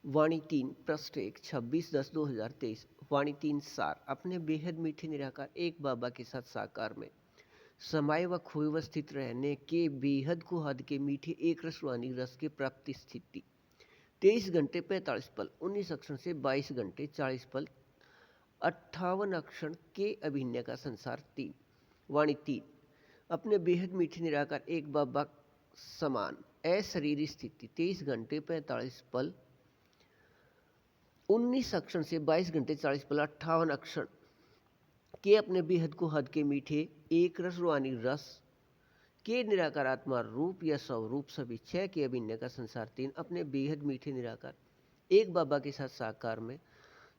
वाणी 3 पृष्ठ 1 26/10/2023। वाणी 3 सार अपने बेहद मीठे निराकार एक बाबा के साथ साकार में समाये व खोए व स्थित रहने के बेहद को हद के मीठे एक रसवानी रस के प्राप्ति स्थिति 23 घंटे 45 पल 19 अक्षर से 22 घंटे 40 पल 58 अक्षर के अभिनय का संसार 3। वाणी 3 अपने बेहद मीठे निराकार एक बाबा समान अशरीरी स्थिति 23 घंटे 45 पल 19 अक्षर से 22 घंटे 40 पल 58 अक्षर के अपने बेहद को हद के मीठे एक रस रूहानी रस के निराकार आत्मा रूप या स्वरूप सभी 6 के अभिनय का संसार 3 अपने बेहद मीठे निराकार एक बाबा के साथ साकार में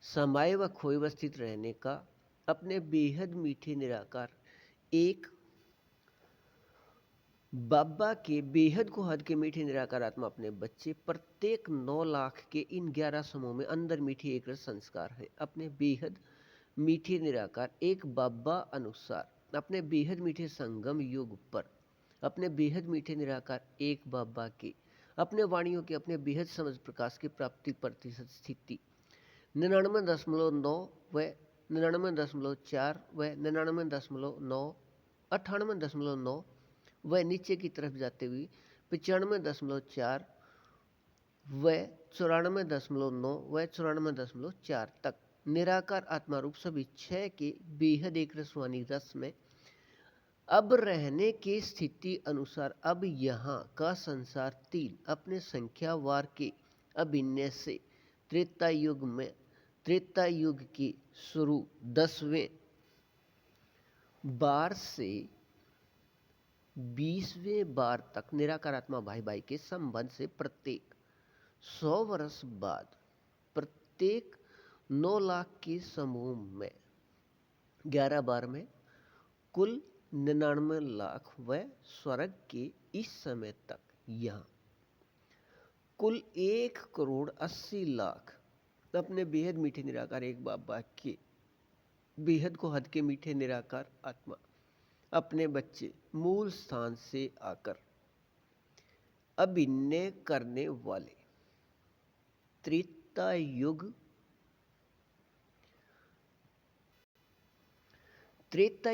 समाये व खोए व स्थित रहने का अपने बेहद मीठे निराकार एक बाबा के बेहद को हद के मीठे निराकार आत्मा अपने बच्चे प्रत्येक 9 लाख के इन 11 समूह में अंदर मीठी एक रस संस्कार है अपने बेहद मीठे निराकार एक बाबा अनुसार अपने बेहद मीठे संगम युग पर अपने बेहद मीठे निराकार एक बाबा के अपने वाणियों के अपने बेहद समझ प्रकाश की प्राप्ति प्रतिशत स्थिति 99.9 व 99.4 व 99.9 98.9 व नीचे की तरफ जाते हुए 95.4 व 94.9 व 94.4 तक निराकार आत्मा रूप सभी 6 के बेहद एक रसवानी रस में अब रहने की स्थिति अनुसार अब यहाँ का संसार 3 अपने संख्यावार के अभिनय से त्रेता युग के शुरू 10वें बार से 20वें बार तक निराकार आत्मा भाई भाई के संबंध से प्रत्येक 100 वर्ष बाद प्रत्येक 9 लाख के समूह में 11 बार में कुल 99 लाख व स्वर्ग के इस समय तक यहाँ कुल 1,80,00,000 अपने बेहद मीठे निराकार एक बाबा के बेहद को हद के मीठे निराकार आत्मा अपने बच्चे मूल स्थान से आकर अभिनय करने वाले त्रेता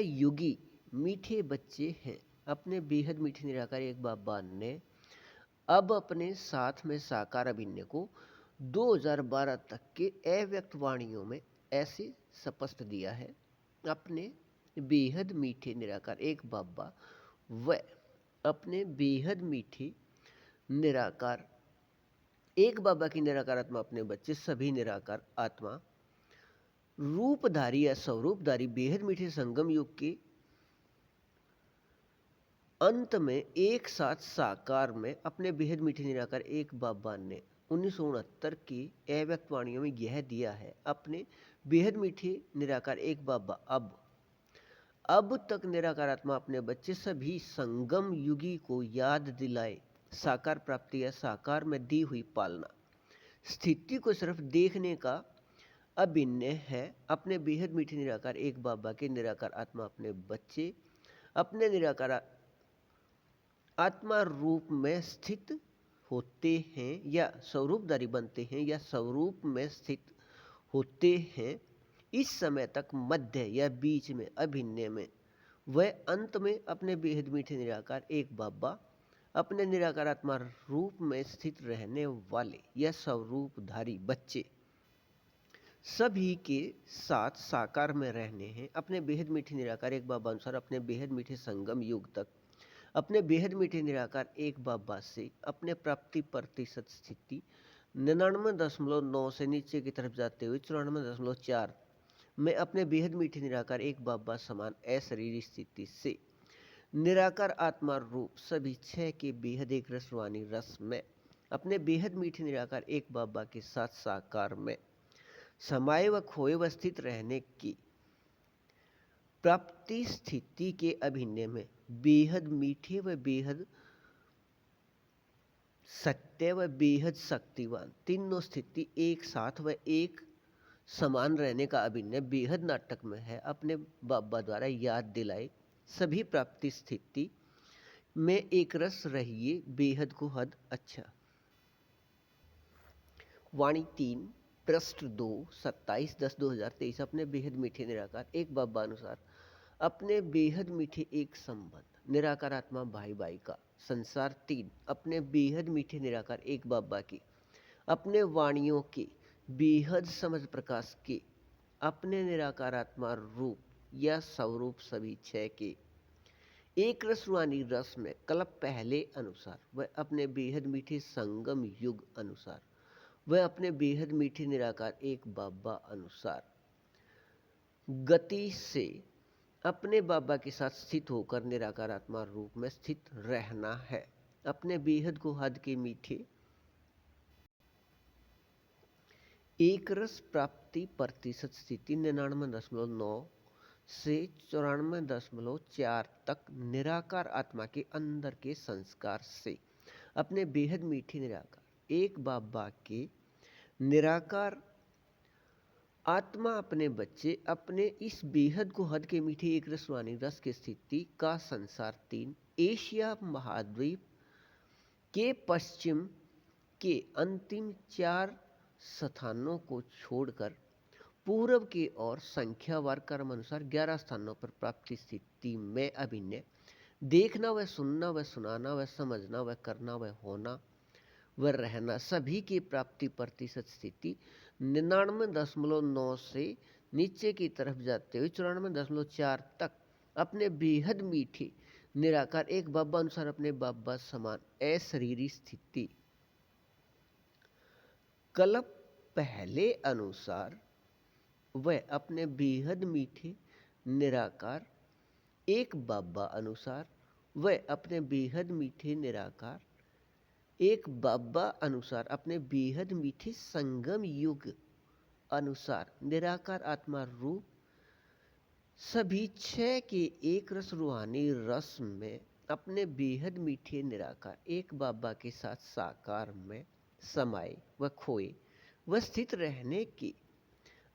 युगी मीठे बच्चे हैं अपने बेहद मीठे निराकार एक बाबा ने अब अपने साथ में साकार अभिनय को 2012 तक के अव्यक्त वाणियों में ऐसे स्पष्ट दिया है अपने बेहद मीठे निराकार एक बाबा व अपने बेहद मीठे निराकार एक बाबा की निराकार आत्मा अपने बच्चे सभी निराकार आत्मा रूपधारी या स्वरूपधारी बेहद मीठे संगम युग के अंत में एक साथ साकार में अपने बेहद मीठे निराकार एक बाबा ने 1969 की अव्यक्त वाणियों में यह दिया है अपने बेहद मीठे निराकार एक बाबा अब तक निराकार आत्मा अपने बच्चे सभी संगम युगी को याद दिलाए साकार प्राप्ति या साकार में दी हुई पालना स्थिति को सिर्फ देखने का अभिनय है अपने बेहद मीठे निराकार एक बाबा के निराकार आत्मा अपने बच्चे अपने निराकार आत्मा रूप में स्थित होते हैं या स्वरूपधारी बनते हैं या स्वरूप में स्थित होते हैं इस समय तक मध्य या बीच में अभिनय में वह अंत में अपने बेहद मीठे निराकार एक बाबा अपने निराकार आत्मा रूप में स्थित रहने वाले या स्वरूपधारी बच्चे सभी के साथ साकार में रहने हैं अपने बेहद मीठे निराकार एक बाबा अनुसार अपने बेहद मीठे संगम युग तक अपने बेहद मीठे निराकार एक बाबा से अपने प्राप्ति प्रतिशत स्थिति 99.9 से नीचे की तरफ जाते हुए 94.4 में अपने बेहद मीठे निराकार एक बाबा समान अशरीरी स्थिति से निराकार आत्मा रूप सभी 6 के बेहद एक रसवानी रस में अपने बेहद मीठे निराकार एक बाबा के साथ साकार में समाये व खोए व स्थित रहने की प्राप्ति स्थिति के अभिनय में बेहद मीठे व बेहद सत्य व बेहद शक्तिवान तीनों स्थिति एक साथ व एक समान रहने का अभिनय बेहद नाटक में है अपने बाबा द्वारा याद दिलाए सभी प्राप्ति स्थिति में एक रस रहिए बेहद को हद अच्छा वाणी 3 पृष्ठ 2 27/10/2023 अपने बेहद मीठे निराकार एक बाबा अनुसार अपने बेहद मीठे एक संबंध निराकार आत्मा भाई भाई का संसार 3 अपने बेहद मीठे निराकार एक बाबा की अपने वाणियों के बेहद समझ प्रकाश के अपने निराकार आत्मा रूप या स्वरूप सभी छह के एक रस रूहानी रस में कल्प पहले अनुसार वह अपने बेहद मीठे संगम युग अनुसार वह अपने बेहद मीठे निराकार एक बाबा अनुसार गति से अपने बाबा के साथ स्थित होकर निराकार आत्मा रूप में स्थित रहना है। अपने बेहद को हद के मीठे एक रस प्राप्ति प्रतिशत स्थिति 99.9 से 94.4 तक निराकार आत्मा के अंदर के संस्कार से अपने बेहद मीठे निराकार एक बाबा के निराकार आत्मा अपने बच्चे अपने इस बेहद को हद के मीठे एक रसवानी रस की स्थिति का संसार 3 एशिया महाद्वीप के पश्चिम के अंतिम 4 स्थानों को छोड़कर पूर्व की ओर संख्यावार क्रम अनुसार 11 स्थानों पर प्राप्ति स्थिति में अभिनय देखना व सुनना व सुनाना व समझना व करना व होना व रहना सभी की प्राप्ति प्रतिशत स्थिति 99.9 से नीचे की तरफ जाते हुए 94.4 तक अपने बेहद मीठे निराकार एक बाबा अनुसार अपने बाबा समान अशरीरी स्थिति कल्प पहले अनुसार वह अपने बेहद मीठे निराकार एक बाबा अनुसार वह अपने बेहद मीठे निराकार एक बाबा अनुसार अपने बेहद मीठे संगम युग अनुसार निराकार आत्मा रूप सभी छह के एक रस रूहानी रस में अपने बेहद मीठे निराकार एक बाबा के साथ साकार में समाये व खोए व स्थित रहने की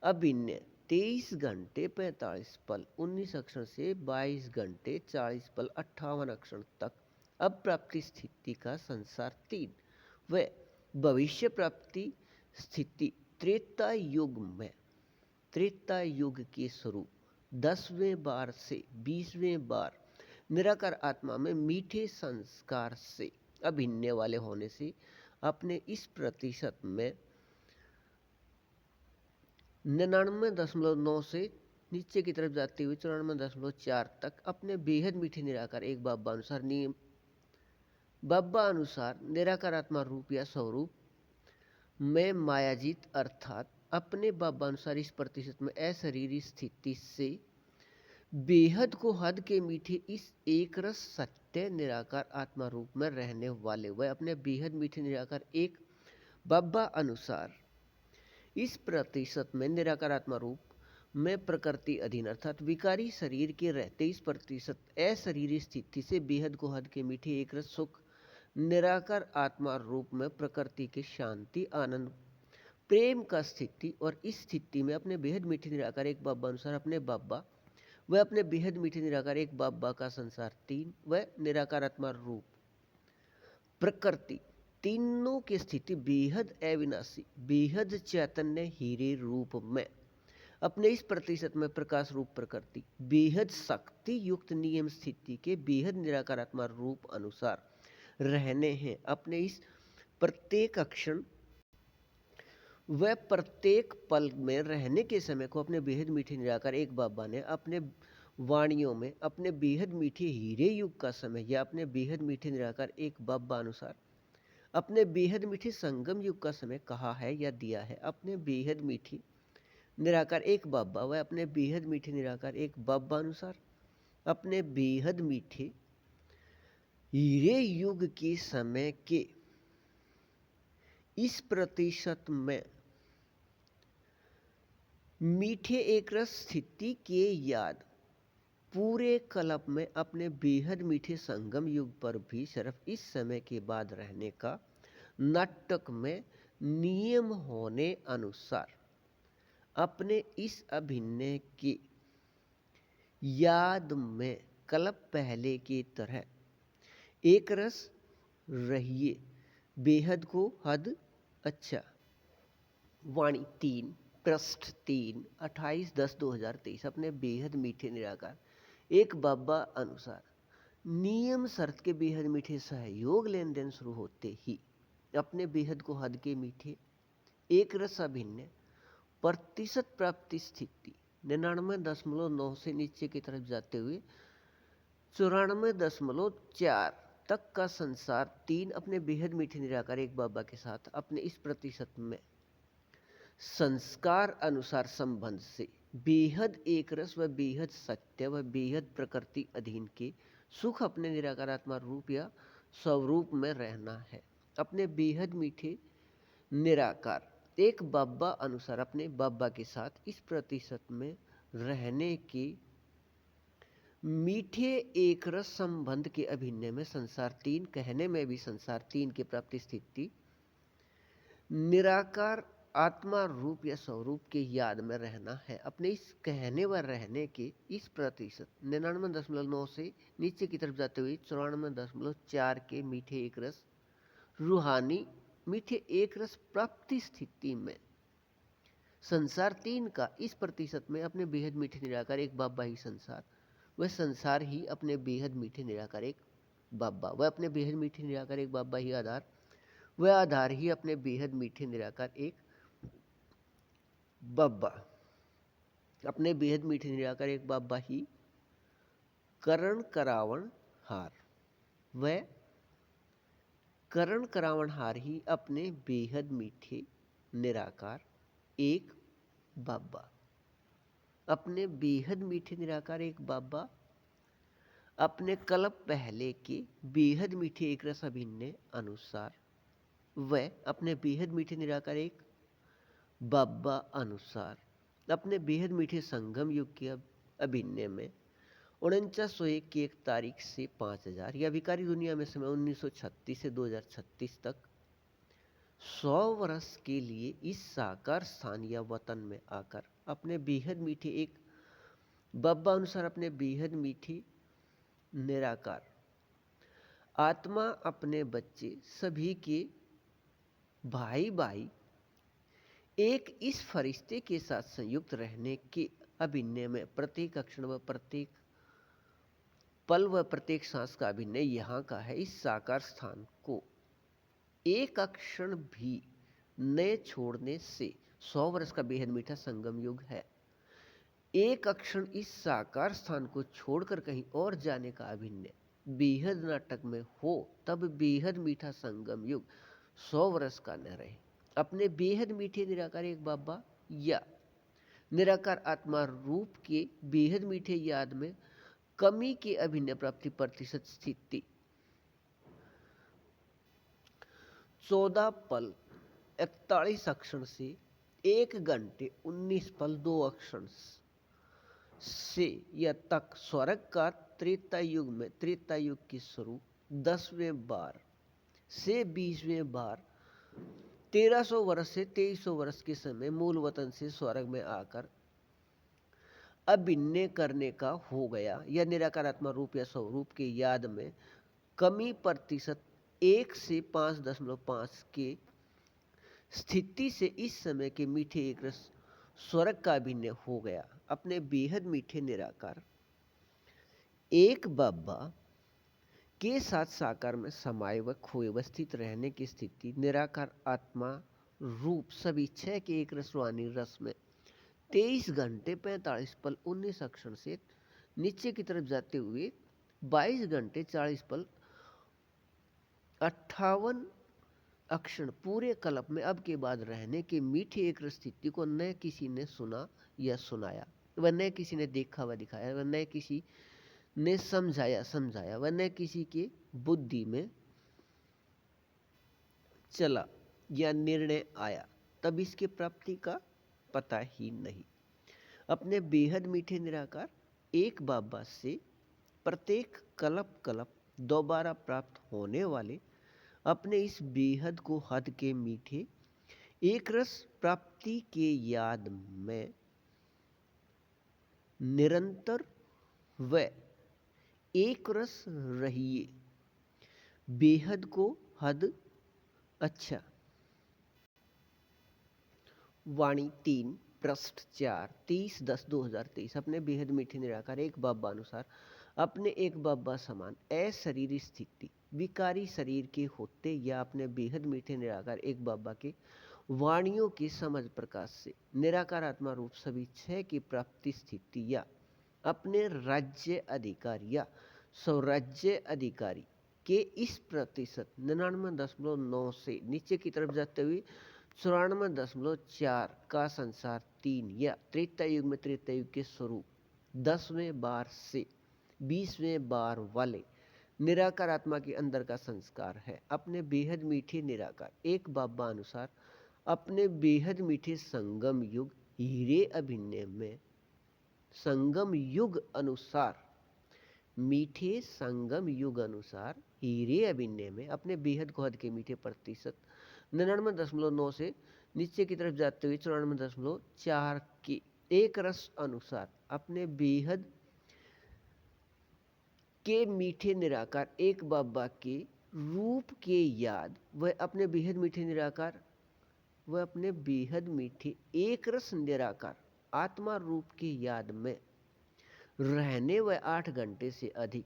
अभिनय 23 घंटे 45 पल 19 अक्षर से 22 घंटे 40 पल 58 अक्षर तक अब प्राप्ति स्थिति का संसार 3 व भविष्य प्राप्ति स्थिति त्रेता युग में त्रेता युग के स्वरूप 10वें बार से 20वें बार निराकार आत्मा में मीठे संस्कार से अभिन्न वाले होने से अपने इस प्रतिशत में 99.9 से नीचे की तरफ जाते हुए 94.4 तक अपने बेहद मीठे निराकार एक बाबा अनुसार नियम बाबा अनुसार निराकार आत्मा रूप या स्वरूप में मायाजीत अर्थात अपने बाबा अनुसार इस प्रतिशत में अशरीरी स्थिति से बेहद को हद के मीठे इस एक रस सत्य निराकार आत्मा रूप में रहने वाले वह अपने बेहद मीठे निराकार एक बाबा अनुसार इस प्रतिशत में निराकार आत्मा रूप में प्रकृति अधीन अर्थात विकारी शरीर के रहते इस प्रतिशत अशरीरी स्थिति से बेहद को हद के मीठे एक रस सुख निराकार आत्मा रूप में प्रकृति के शांति आनंद प्रेम का स्थिति और इस स्थिति में अपने बेहद मीठे निराकार एक बाबा अनुसार अपने बाबा वह अपने बेहद मीठे निराकार एक बाबा का संसार 3 वह निराकार आत्मा रूप प्रकृति तीनों की स्थिति बेहद अविनाशी बेहद चैतन्य हीरे रूप में अपने इस प्रतिशत में प्रकाश रूप प्रकृति बेहद शक्ति युक्त नियम स्थिति के बेहद निराकार आत्मा रूप अनुसार रहने हैं अपने इस प्रत्येक अक्षण व प्रत्येक पल में रहने के समय को अपने बेहद मीठे निराकार एक बाबा ने अपने वाणियों में अपने बेहद मीठे हीरे युग का समय या अपने बेहद मीठे निराकार एक बाबा अनुसार अपने बेहद मीठे संगम युग का समय कहा है या दिया है अपने बेहद मीठे निराकार एक बाबा व अपने बेहद मीठे निराकार एक बाबा अनुसार अपने बेहद मीठे हीरे युग के समय के इस प्रतिशत में मीठे एक रस स्थिति के याद पूरे कल्प में अपने बेहद मीठे संगम युग पर भी सिर्फ इस समय के बाद रहने का नाटक में नियम होने अनुसार अपने इस अभिनय की याद में कल्प पहले की तरह एक रस रहिए बेहद को हद अच्छा वाणी 3 पृष्ठ 3 28/10/2023 अपने बेहद मीठे निराकार एक बाबा अनुसार नियम शर्त के बेहद मीठे सहयोग लेन देन शुरू होते ही अपने बेहद को हद के मीठे एक रस अभिन्न प्रतिशत प्राप्ति स्थिति 99.9 से नीचे की तरफ जाते हुए 94.4 तक का संसार 3 अपने बेहद मीठे निराकार एक बाबा के साथ अपने इस प्रतिशत में संस्कार अनुसार संबंध से बेहद एक रस व बेहद सत्य व बेहद प्रकृति अधीन के सुख अपने निराकारात्मा रूप या स्वरूप में रहना है। अपने बेहद मीठे निराकार एक बाबा अनुसार अपने बाबा के साथ इस प्रतिशत में रहने के मीठे एक रस संबंध के अभिनय में संसार 3 कहने में भी संसार 3 की प्राप्ति स्थिति निराकार आत्मा रूप या स्वरूप के याद में रहना है। अपने इस कहने व रहने के इस प्रतिशत 99.9 से नीचे की तरफ जाते हुए 94.4 के मीठे एक रस रूहानी मीठे एक रस प्राप्ति स्थिति में संसार 3 का इस प्रतिशत में अपने बेहद मीठे निराकार एक बाबा ही संसार वह संसार ही अपने बेहद मीठे निराकार एक बाबा वह अपने बेहद मीठे निराकार एक बाबा ही आधार वह आधार ही अपने बेहद मीठे निराकार एक बाबा अपने बेहद मीठे निराकार एक बाबा ही करण करावण हार वह करण करावण हार ही अपने बेहद मीठे निराकार एक बाबा अपने बेहद मीठे निराकार एक बाबा अपने कल्प पहले के बेहद मीठे एक रस अभिन्न अनुसार वह अपने बेहद मीठे निराकार एक बाबा अनुसार अपने बेहद मीठे संगम युग के अभिनय में 4901 की 1 तारीख से 5000 या विकारी दुनिया में समय 1936 से 2036 तक 100 वर्ष के लिए इस साकार स्थान या वतन में आकर अपने बेहद मीठे एक बाबा अनुसार अपने बेहद मीठे निराकार आत्मा अपने बच्चे सभी के भाई भाई एक इस फरिश्ते के साथ संयुक्त रहने के अभिनय में प्रत्येक अक्षण व प्रत्येक पल व प्रत्येक सांस का अभिनय यहाँ का है। इस साकार स्थान को एक अक्षण भी न छोड़ने से 100 वर्ष का बेहद मीठा संगम युग है। एक अक्षण इस साकार स्थान को छोड़कर कहीं और जाने का अभिनय बेहद नाटक में हो तब बेहद मीठा संगम युग 100 वर्ष का न रहे। अपने बेहद मीठे निराकार एक बाबा या निराकार आत्मा रूप के बेहद मीठे याद में कमी के अभिनय प्राप्ति प्रतिशत स्थिति 14 पल 41 अक्षण से 1 घंटे 19 पल 2 अक्षण से या तक स्वर्ग का त्रेता युग में त्रेता युग की स्वरूप 10वें बार से 20वें बार 1300 वर्ष से 2300 वर्ष के समय मूल वतन से स्वर्ग में आकर अभिनय करने का हो गया। यह निराकार आत्मा रूप या स्वरूप के याद में कमी प्रतिशत 1 से 5.5 के स्थिति से इस समय के मीठे एक रस स्वर्ग का अभिनय हो गया। अपने बेहद मीठे निराकार एक बाबा के साथ साकार में समाये व खोए व स्थित रहने की स्थिति निराकार आत्मा रूप सभी 6 के एक रसवानी रस में 23 घंटे 45 पल 19 अक्षण से नीचे की तरफ जाते हुए 22 घंटे 40 पल 58 अक्षण पूरे कल्प में अब के बाद रहने के मीठे एक रस स्थिति को न किसी ने सुना या सुनाया व न किसी ने देखा व दिखाया व न किसी ने समझाया व न किसी के बुद्धि में चला या निर्णय आया तब इसके प्राप्ति का पता ही नहीं। अपने बेहद मीठे निराकार एक बाबा से प्रत्येक कल्प दोबारा प्राप्त होने वाले अपने इस बेहद को हद के मीठे एक रस प्राप्ति के याद में निरंतर व एक रस रहिए। बेहद को हद अच्छा वाणी 3 पृष्ठ 4 30/10/2023 अपने बेहद मीठे निराकार एक बाबा अनुसार अपने एक बाबा समान अशरीरी स्थिति विकारी शरीर के होते या अपने बेहद मीठे निराकार एक बाबा के वाणियों की समझ प्रकाश से निराकार आत्मा रूप सभी छह की प्राप्ति स्थिति या अपने राज्य अधिकारी या स्वराज्य अधिकारी के इस प्रतिशत 99.9 से नीचे की तरफ जाते हुए 94.4 का संसार 3 या त्रेता युग में त्रेता युग के स्वरूप 10वें बार से 20वें बार वाले निराकार आत्मा के अंदर का संस्कार है। अपने बेहद मीठे निराकार एक बाबा अनुसार अपने बेहद मीठे संगम युग हीरे अभिनय में संगम युग अनुसार मीठे संगम युग अनुसार हीरे अभिनय में अपने बेहद गोहद के मीठे प्रतिशत 99.9 से नीचे की तरफ जाते हुए 94.4 के एक रस अनुसार अपने बेहद के मीठे निराकार एक बाबा के रूप के याद वह अपने बेहद मीठे निराकार वह अपने बेहद मीठे एक रस निराकार आत्मा रूप की याद में रहने व 8 घंटे से अधिक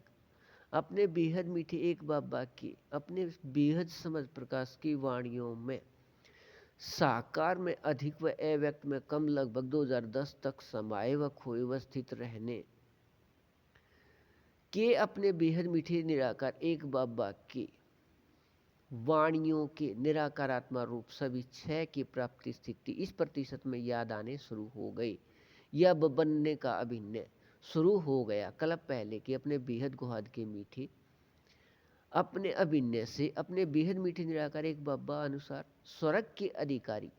अपने बेहद मीठे एक बाबा की अपने बेहद समझ प्रकाश की वाणियों में साकार में अधिक व अव्यक्त में कम लगभग 2010 तक समाये व खोए व स्थित रहने के अपने बेहद मीठे निराकार एक बाबा के वाणियों के निराकार आत्मा रूप सभी छह की प्राप्ति स्थिति इस प्रतिशत में याद आने शुरू हो गई या बनने का अभिनय शुरू हो गया कल्प पहले के अपने बेहद गुहाद के मीठे अपने अभिनय से अपने बेहद मीठे निराकार एक बाबा अनुसार स्वर्ग के अधिकारी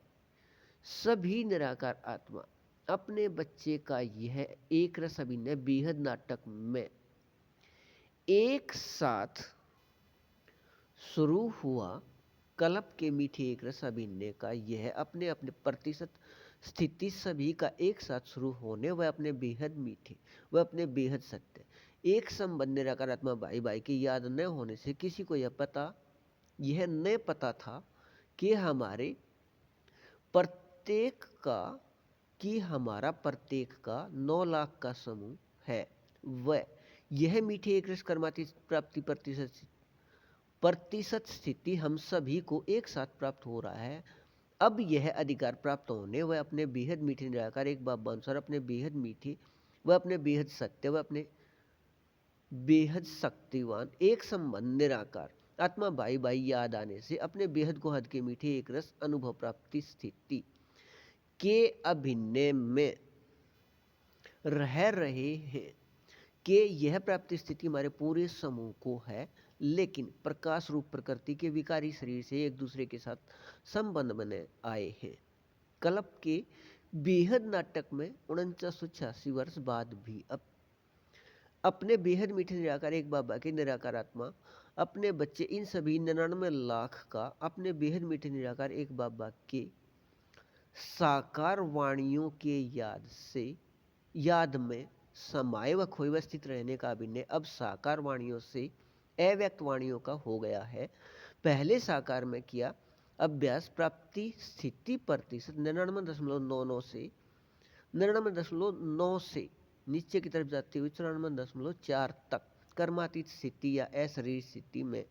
सभी निराकार आत्मा अपने बच्चे का यह एक रस अभिनय बेहद नाटक में एक साथ शुरू हुआ कल्प के मीठे एक रस अभिनय का यह अपने अपने प्रतिशत स्थिति सभी का एक साथ शुरू होने व अपने बेहद मीठे व अपने बेहद सत्य एक संबंध निराकार आत्मा भाई भाई की याद न होने से किसी को यह न पता था कि हमारा प्रत्येक का 9 लाख का समूह है व यह मीठे एक रस कर्माती प्राप्ति प्रतिशत स्थिति हम सभी को एक साथ प्राप्त हो रहा है। अब यह अधिकार प्राप्त होने व अपने बेहद मीठे निराकार एक बाबा अनुसार अपने बेहद मीठे व अपने बेहद सत्य व अपने बेहद शक्तिवान एक संबंध निराकार आत्मा भाई भाई याद आने से अपने बेहद गुहद के मीठे एक रस अनुभव प्राप्ति स्थिति के अभिनय में रह रहे हैं कि यह प्राप्ति स्थिति हमारे पूरे समूह को है, लेकिन प्रकाश रूप प्रकृति के विकारी शरीर से एक दूसरे के साथ संबंध बने आए हैं। कल्प के बेहद नाटक में 4986 वर्ष बाद भी अपने बेहद मीठे निराकार एक बाबा के निराकार आत्मा अपने बच्चे इन सभी 99 लाख का अपने बेहद मीठे निराकार एक बाबा के साकार वाणियों के याद में समाये व खोए व स्थित रहने का अभिनय अब साकार वाणियों से अव्यक्त वाणियों का हो गया है। पहले साकार में किया अभ्यास प्राप्ति स्थिति प्रतिशत 99.99 से 99.9 से नीचे की तरफ जाती हुई 94.4 तक कर्मातीत स्थिति या अशरीर स्थिति में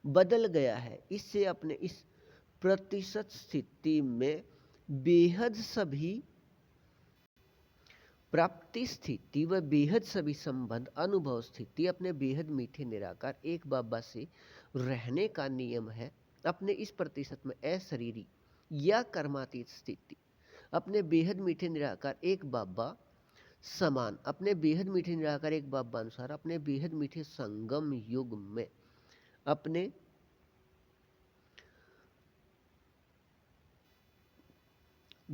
बदल गया है। इससे अपने इस प्रतिशत स्थिति में बेहद सभी प्राप्ति स्थिति व बेहद सभी संबंध अनुभव स्थिति अपने बेहद मीठे निराकार एक बाबा से रहने का नियम है। अपने इस प्रतिशत में अशरीरी या कर्मातीत स्थिति अपने बेहद मीठे निराकार एक बाबा समान अपने बेहद मीठे निराकार एक बाबा अनुसार अपने बेहद मीठे संगम युग में अपने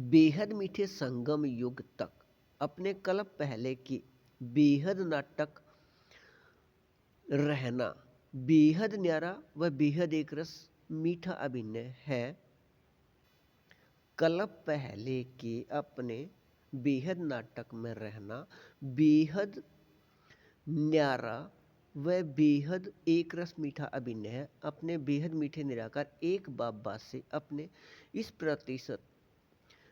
बेहद मीठे संगम युग तक अपने कल्प पहले की बेहद नाटक रहना बेहद न्यारा व बेहद एक रस मीठा अभिनय है। कल्प पहले के अपने बेहद नाटक में रहना बेहद न्यारा व बेहद एक रस मीठा अभिनय है। अपने बेहद मीठे निराकार एक बाबा से अपने इस प्रतिशत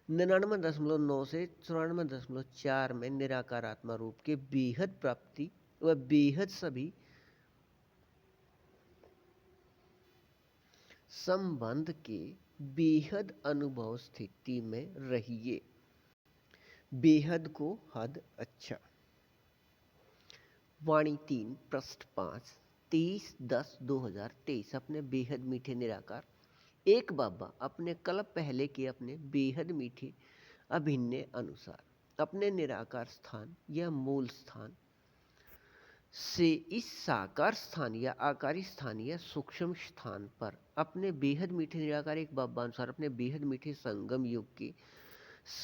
99.9 से 94.4 में निराकार आत्मा रूप के बेहद प्राप्ति व बेहद सभी संबंध के बेहद अनुभव स्थिति में रहिए। बेहद को हद अच्छा। वाणी 3 पृष्ठ 5 23/10/2023 अपने बेहद मीठे निराकार एक बाबा अपने कल्प पहले के अपने बेहद मीठे अभिन्न अनुसार अपने निराकार स्थान या मूल स्थान से इस साकार स्थान या आकारी स्थान या सूक्ष्म स्थान पर अपने बेहद मीठे निराकार एक बाबा अनुसार अपने बेहद मीठे संगम युग के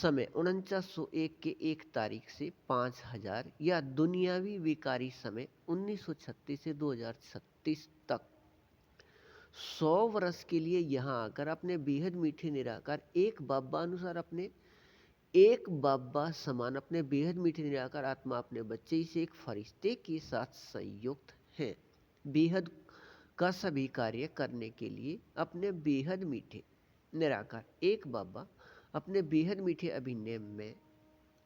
समय 4901 के 1 तारीख से 5000 या दुनियावी विकारी समय 1936 से 2036 तक 100 वर्ष के लिए यहाँ आकर अपने बेहद मीठे निराकार एक बाबा अनुसार अपने एक बाबा समान अपने बेहद मीठे निराकार आत्मा अपने बच्चे से एक फरिश्ते के साथ संयुक्त है। बेहद का सभी कार्य करने के लिए अपने बेहद मीठे निराकार एक बाबा अपने बेहद मीठे अभिनय में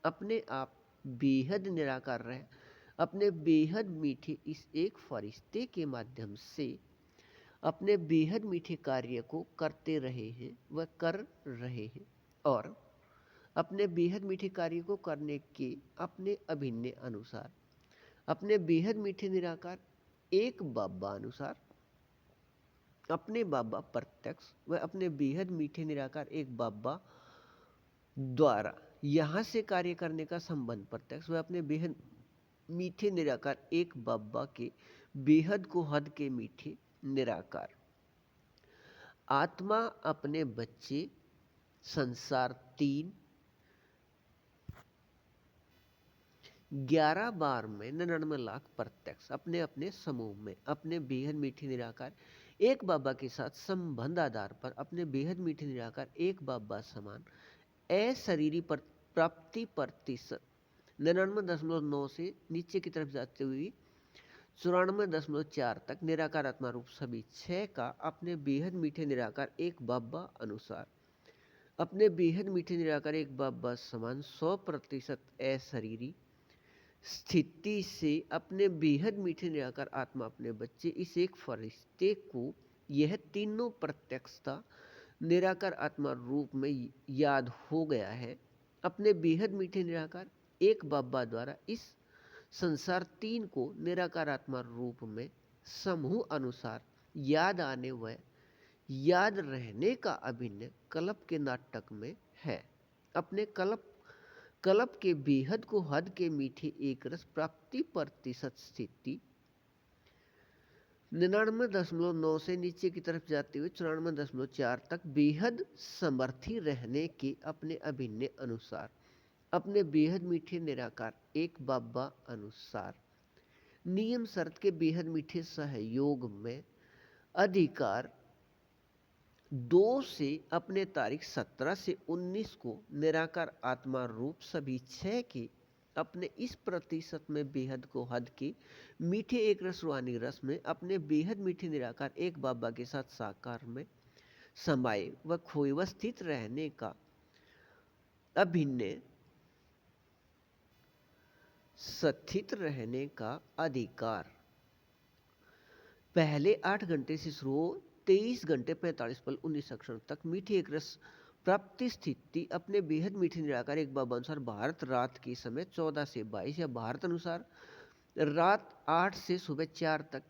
अपने आप बेहद निराकार रहे अपने बेहद मीठे इस एक फरिश्ते के माध्यम से अपने बेहद मीठे कार्य को करते रहे हैं व कर रहे हैं और अपने बेहद मीठे कार्य को करने के अपने अभिन्न अनुसार अपने बेहद मीठे निराकार एक बाबा अनुसार अपने बाबा प्रत्यक्ष व अपने बेहद मीठे निराकार एक बाबा द्वारा यहाँ से कार्य करने का संबंध प्रत्यक्ष व अपने बेहद मीठे निराकार एक बाबा के बेहद को हद के मीठे निराकार आत्मा अपने बच्चे संसार 3 11 बार में 99 लाख प्रत्यक्ष अपने अपने समूह में अपने बेहद मीठे निराकार एक बाबा के साथ संबंध आधार पर अपने बेहद मीठे निराकार एक बाबा समान अशरीरी प्राप्ति प्रतिशत 99.9 से नीचे की तरफ जाते हुए 94.4 तक निराकार आत्मा रूप सभी 6 का अपने बेहद मीठे निराकार एक बाबा अनुसार अपने बेहद मीठे निराकार एक बाबा समान 100% अशरीरी स्थिति से अपने बेहद मीठे निराकार आत्मा अपने बच्चे इस एक फरिश्ते को यह तीनों प्रत्यक्षता निराकार आत्मा रूप में याद हो गया है। अपने बेहद मीठे निराकार एक बाबा द्वारा इस संसार 3 को निराकार आत्मा रूप में समूह अनुसार याद आने व याद रहने का अभिन्न कल्प के नाटक में है। अपने कल्प के बेहद को हद के मीठे एक रस प्राप्ति प्रतिशत स्थिति 99.9 से नीचे की तरफ जाते हुए 94.4 तक बेहद समर्थी रहने के अपने अभिन्न अनुसार अपने बेहद मीठे निराकार एक बाबा अनुसार नियम शर्त के बेहद मीठे सहयोग में अधिकार 2 से अपने तारीख 17 से 19 को निराकार आत्मा रूप सभी 6 के अपने इस प्रतिशत में बेहद को हद के मीठे एक रस रूहानी रस में अपने बेहद मीठे निराकार एक बाबा के साथ साकार में समाये व खोए व स्थित रहने का अभिन्न स्थित रहने का अधिकार पहले 8 घंटे से शुरू हो 23 घंटे 45 पल 19 क्षण तक मीठे एक रस प्राप्ति स्थिति अपने बेहद मीठे निराकार एक बाबा अनुसार भारत रात के समय 14 से 22 या भारत अनुसार रात 8 से सुबह 4 तक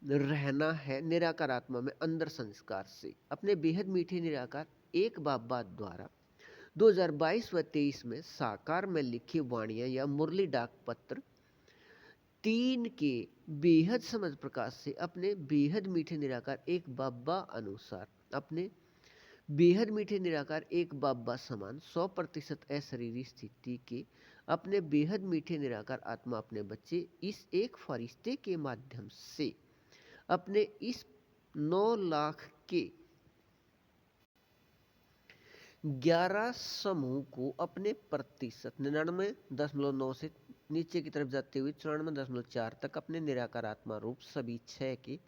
रहना है निराकार आत्मा में अंदर संस्कार से अपने बेहद मीठे निराकार एक बाबा द्वारा 2022 व 23 में साकार में लिखी वाणियां या मुरली डाक पत्र 3 के बेहद समझ प्रकाश से अपने बेहद मीठे निराकार एक बाबा अनुसार अपने बेहद मीठे निराकार एक बाबा समान 100% अशरीरी स्थिति के अपने बेहद मीठे निराकार आत्मा अपने बच्चे इस एक फरिश्ते के माध्यम से अपने इस 9 लाख के 11 समूह को अपने प्रतिशत 99.9 से नीचे की तरफ जाते हुए 94.4 तक अपने निराकार आत्मा रूप सभी 6 के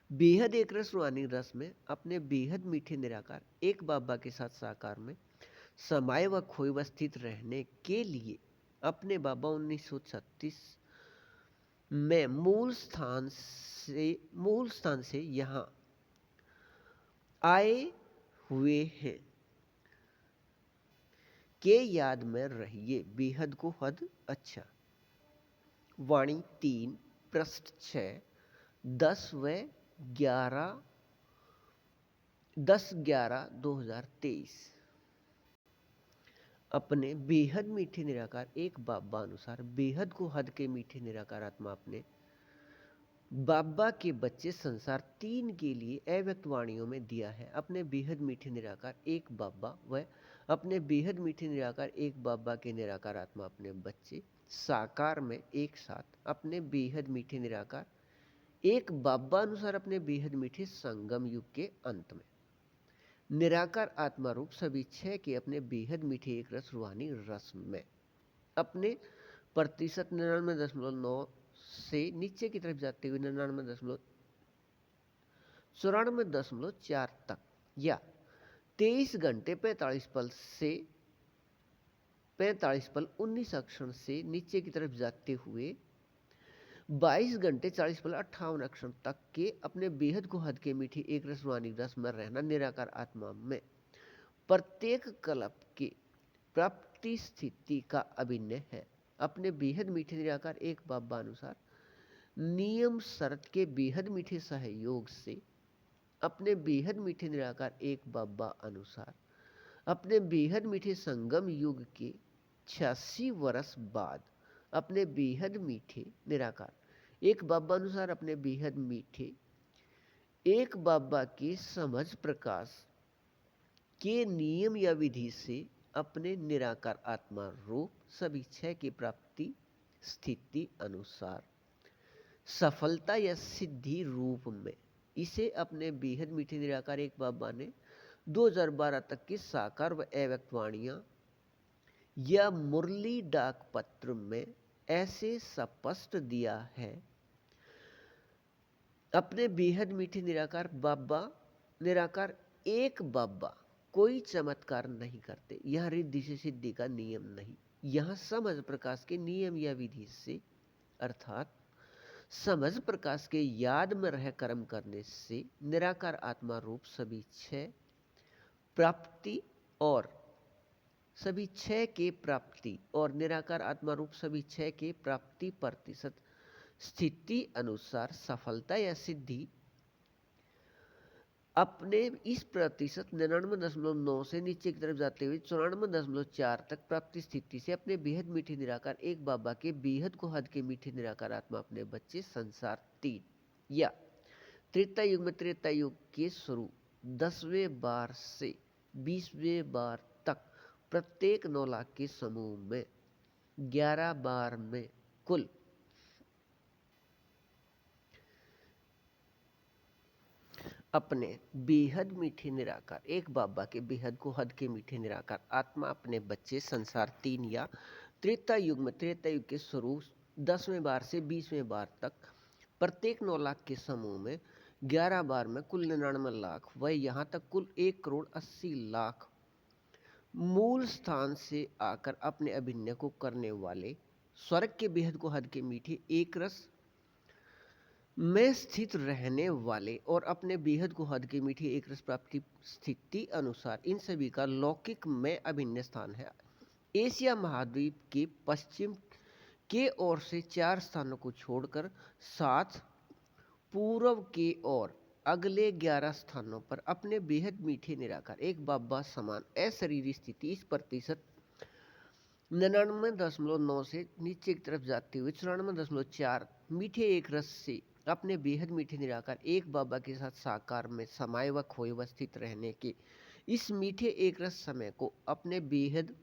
बेहद एक रस रूहानी रस में अपने बेहद मीठे निराकार एक बाबा के साथ साकार में समाये व खोए व स्थित रहने के लिए अपने बाबा 1936 में मूल स्थान से यहाँ आए हुए हैं। के याद में रहिए बेहद को हद अच्छा। वाणी 3 पृष्ठ 6 10/11/2023। अपने बेहद मीठे निराकार एक बाबा अनुसार बेहद को हद के मीठे निराकार आत्मा अपने बाबा के बच्चे संसार 3 के लिए अव्यक्त वाणियों में दिया है। अपने बेहद मीठे निराकार एक बाबा व अपने बेहद मीठे निराकार एक बाबा के निराकार आत्मा अपने बच्चे साकार में एक साथ अपने बेहद मीठे निराकार एक बाबा अनुसार अपने बेहद मीठे संगम युग के अंत में निराकार आत्मा रूप सभी 6 के अपने बेहद मीठे एक रस रूहानी रस में अपने प्रतिशत 99.9 से नीचे की तरफ जाते हुए 99.94 तक या 23 घंटे 45 पल से 45 पल 19 अक्षर से नीचे की तरफ जाते हुए 22 घंटे 40 पल 58 अक्षर तक के अपने बेहद को हद के मीठे एक रस रूहानी रस में रहना निराकार आत्मा में प्रत्येक कल्प की प्राप्ति स्थिति का अभिन्न है। अपने बेहद मीठे निराकार एक बाबा अनुसार नियम शर्त के बेहद मीठे सहयोग से अपने बेहद मीठे निराकार एक बाबा अनुसार अपने बेहद मीठे संगम युग के 86 वर्ष बाद अपने बेहद मीठे निराकार एक बाबा अनुसार अपने बेहद मीठे एक बाबा के समझ प्रकाश के नियम या विधि से अपने निराकार आत्मा रूप सभी 6 की प्राप्ति स्थिति अनुसार सफलता या सिद्धि रूप में इसे अपने बेहद मीठे निराकार एक बाबा ने 2012 तक की साकार व अव्यक्त वाणियां या मुरली डाक पत्र में ऐसे स्पष्ट दिया है। अपने बेहद मीठे निराकार बाबा निराकार एक बाबा कोई चमत्कार नहीं करते। यह रिद्धि से सिद्धि का नियम नहीं, यह समझ प्रकाश के नियम या विधि से अर्थात समझ प्रकाश के याद में रह कर्म करने से निराकार आत्मा रूप सभी 6 प्राप्ति और सभी 6 के प्राप्ति और निराकार आत्मा रूप सभी 6 के प्राप्ति प्रतिशत स्थिति अनुसार सफलता या सिद्धि अपने इस प्रतिशत 99.9 से नीचे की तरफ जाते हुए 94.4 तक प्राप्ति स्थिति से अपने बेहद मीठे निराकार एक बाबा के बेहद को हद के मीठे निराकार आत्मा अपने बच्चे संसार 3 या त्रेता युग में त्रेता युग के शुरू 10वें बार से 20वें बार तक प्रत्येक 9 लाख के समूह में 11 बार में कुल अपने बेहद मीठे निराकार एक बाबा के बेहद को हद के मीठे निराकार आत्मा अपने बच्चे संसार 3 या त्रेता युग में त्रेता युग के शुरू 10वें बार से 20वें बार तक प्रत्येक 9 लाख के समूह में 11 बार में कुल 99 लाख व यहाँ तक कुल 1,80,00,000 मूल स्थान से आकर अपने अभिनय को करने वाले स्वर्ग के बेहद को हद के मीठे एक रस में स्थित रहने वाले और अपने बेहद को हद के मीठे एक रस प्राप्ति स्थिति अनुसार इन सभी का लौकिक में अभिन्न स्थान है। एशिया महाद्वीप के पश्चिम के ओर से 4 स्थानों को छोड़कर 7 पूर्व के ओर अगले 11 स्थानों पर अपने बेहद मीठे निराकार एक बाबा समान अशरीरी स्थिति इस प्रतिशत 99.9 से नीचे की तरफ जाते हुए 94.4 मीठे एक रस से अपने बेहद मीठे निराकार एक बाबा के साथ साकार में समाये व खोए व स्थित रहने के इस मीठे एक रस समय को अपने बेहद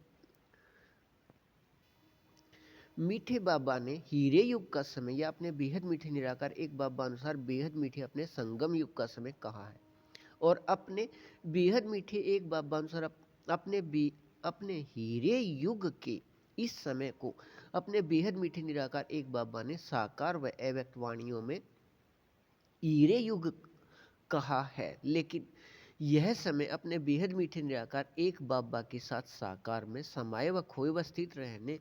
मीठे बाबा ने हीरे युग का समय या अपने बेहद मीठे निराकार एक बाबा अनुसार बेहद मीठे अपने संगम युग का समय कहा है और अपने बेहद मीठे एक बाबा अनुसार अपने हीरे युग के इस समय को अपने बेहद मीठे निराकार एक बाबा ने साकार व अव्यक्त वाणियों में हीरे युग कहा है। लेकिन यह समय अपने बेहद मीठे निराकार एक बाबा के साथ साकार में समाये व खोए व स्थित रहने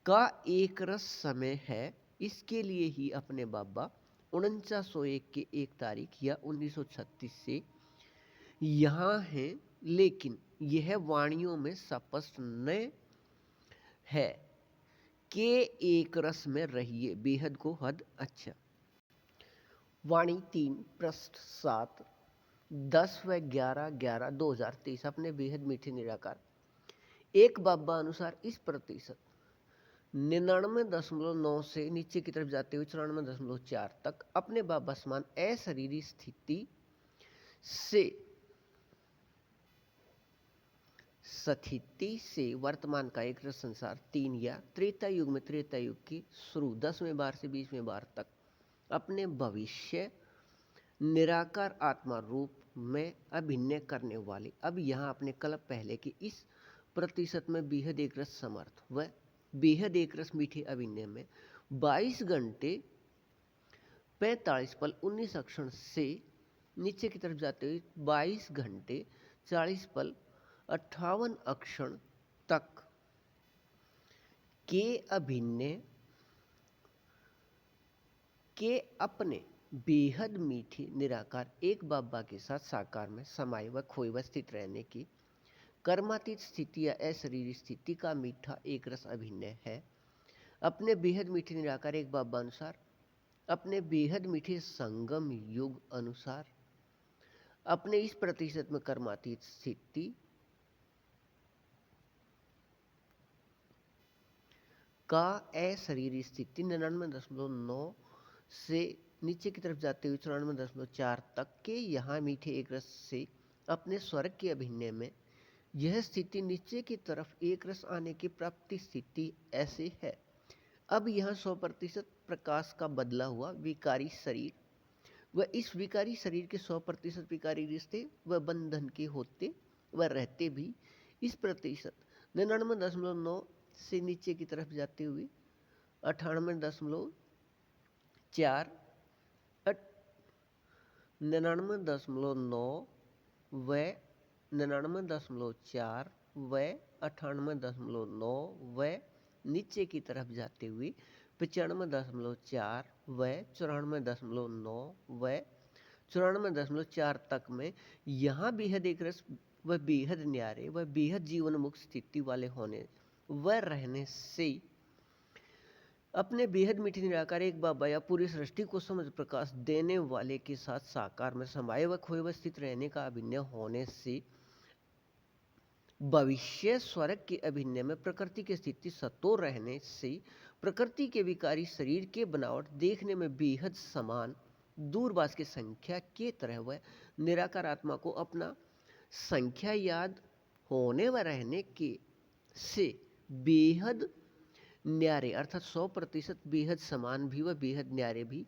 का एक रस समय है। इसके लिए ही अपने बाबा 4901 के 1 तारीख या 1936 से यहाँ है, लेकिन यह वाणियों में स्पष्ट न है कि एक रस में रहिए बेहद को हद अच्छा। वाणी 3 पृष्ठ 7 10 व 11/11/2023 अपने बेहद मीठे निराकार एक बाबा अनुसार इस प्रतिशत 99.9 से नीचे की तरफ जाते हुए 94.4 तक अपने बाबा समान अशरीरी स्थिति से वर्तमान का एक रस संसार 3 या त्रेता युग में त्रेता युग की शुरू 10वें बार से 20वें बार तक अपने भविष्य निराकार आत्मा रूप में अभिनय करने वाले। अब यहाँ अपने कल्प पहले के इस प्रतिशत में बेहद एक रस समर्थ व बेहद एक रस मीठे अभिनय में 22 घंटे 45 पल 19 अक्षण से नीचे की तरफ जाते हुए 22 घंटे 40 पल 58 अक्षण तक के अभिनय के अपने बेहद मीठे निराकार एक बाबा के साथ साकार में समाये व खोए व स्थित रहने की कर्मातीत स्थिति या अशरीरी स्थिति का मीठा एक रस अभिनय है। अपने बेहद मीठे निराकार एक बाबा अनुसार अपने बेहद मीठे संगम युग अनुसार अपने इस प्रतिशत में कर्मातीत स्थिति का अशरीरी स्थिति 99.9 से नीचे की तरफ जाते हुए 94.4 तक के यहाँ मीठे एक रस से अपने स्वर्ग के अभिनय में यह स्थिति नीचे की तरफ एक रस आने की प्राप्ति स्थिति ऐसे है। अब यहाँ 100% प्रकाश का बदला हुआ विकारी शरीर व इस विकारी शरीर के 100% विकारी रिश्ते व बंधन के होते व रहते भी इस प्रतिशत 99.9 से नीचे की तरफ जाते हुए 98.4 99.9 व 99.4 व 98.9 व नीचे की तरफ जाते हुए 95.4 व 94.9 व 94.4 तक में यहाँ बेहद एक रस व बेहद न्यारे व बेहद जीवन मुक्त स्थिति वाले होने व रहने से अपने बेहद मीठे निराकार एक बाबा या पूरी सृष्टि को समझ प्रकाश देने वाले के साथ साकार में समाये व खोए व स्थित रहने का अभिनय होने से भविष्य स्वर्ग के अभिनय में प्रकृति की स्थिति सतो रहने से प्रकृति के विकारी शरीर के बनावट देखने में बेहद समान दूरबास की संख्या के तरह वह निराकार आत्मा को अपना संख्या याद होने व रहने के से बेहद न्यारे अर्थात 100% बेहद समान भी व बेहद न्यारे भी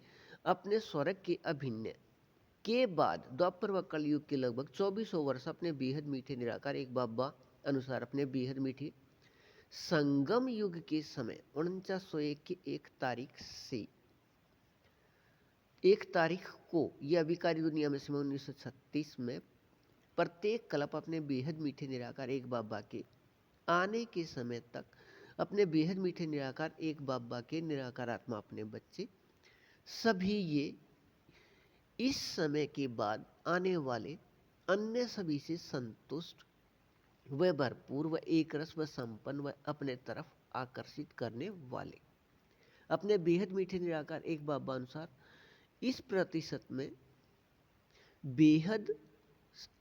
अपने स्वर्ग के अभिनय के बाद द्वापर व कलयुग के लगभग 2400 वर्ष अपने बेहद मीठे निराकार एक बाबा अनुसार अपने बेहद मीठे संगम युग के समय 4901 की 1 तारीख से 1 तारीख को यह विकारी दुनिया में समय 1936 में प्रत्येक कल्प अपने बेहद मीठे निराकार एक बाबा के आने के समय तक अपने बेहद मीठे निराकार एक बाबा के निराकार आत्मा अपने बच्चे सभी ये इस समय के बाद आने वाले अन्य सभी से संतुष्ट व भरपूर व एक रस व संपन्न व अपने तरफ आकर्षित करने वाले अपने बेहद मीठे निराकार एक बाबा अनुसार इस प्रतिशत में बेहद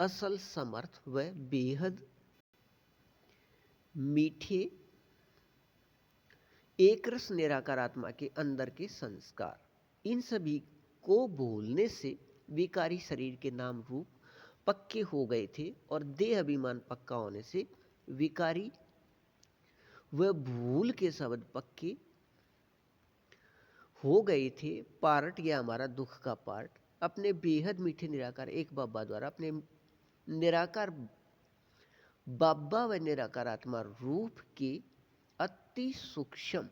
असल समर्थ व बेहद मीठे एक रस निराकार आत्मा के अंदर के संस्कार इन सभी को भूलने से विकारी शरीर के नाम रूप पक्के हो गए थे और देह अभिमान पक्का होने से विकारी व भूल के शब्द पक्के हो गए थे। पार्ट या हमारा दुख का पार्ट अपने बेहद मीठे निराकार एक बाबा द्वारा अपने निराकार बाबा व निराकार आत्मा रूप के अति सूक्ष्म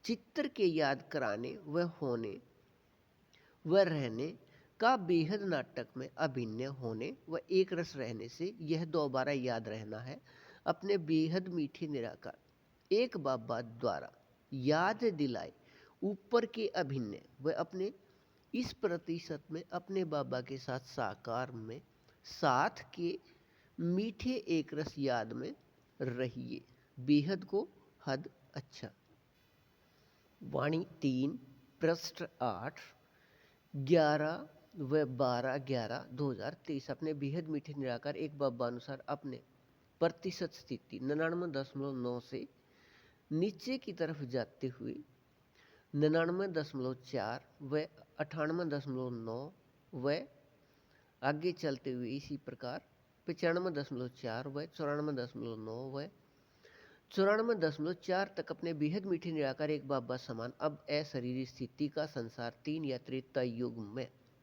चित्र के याद कराने व होने व रहने का बेहद नाटक में अभिनय होने व एक रस रहने से यह दोबारा याद रहना है। अपने बेहद मीठे निराकार एक बाबा द्वारा याद दिलाए ऊपर के अभिनय व अपने इस प्रतिशत में अपने बाबा के साथ साकार में साथ के मीठे एक रस याद में रहिए। बेहद को हद अच्छा। वाणी 3 पृष्ठ 8 11 व 12/11/2023 अपने बेहद मीठे निराकार एक बाबा अनुसार अपने प्रतिशत स्थिति 99.9 से नीचे की तरफ जाते हुए 99.4 व 98.9 व आगे चलते हुए इसी प्रकार 95.4 व 94.9 व 94.4 तक अपने बेहद मीठे निराकार एक बाबा समान अब अशरीरी स्थिति का संसार 3 या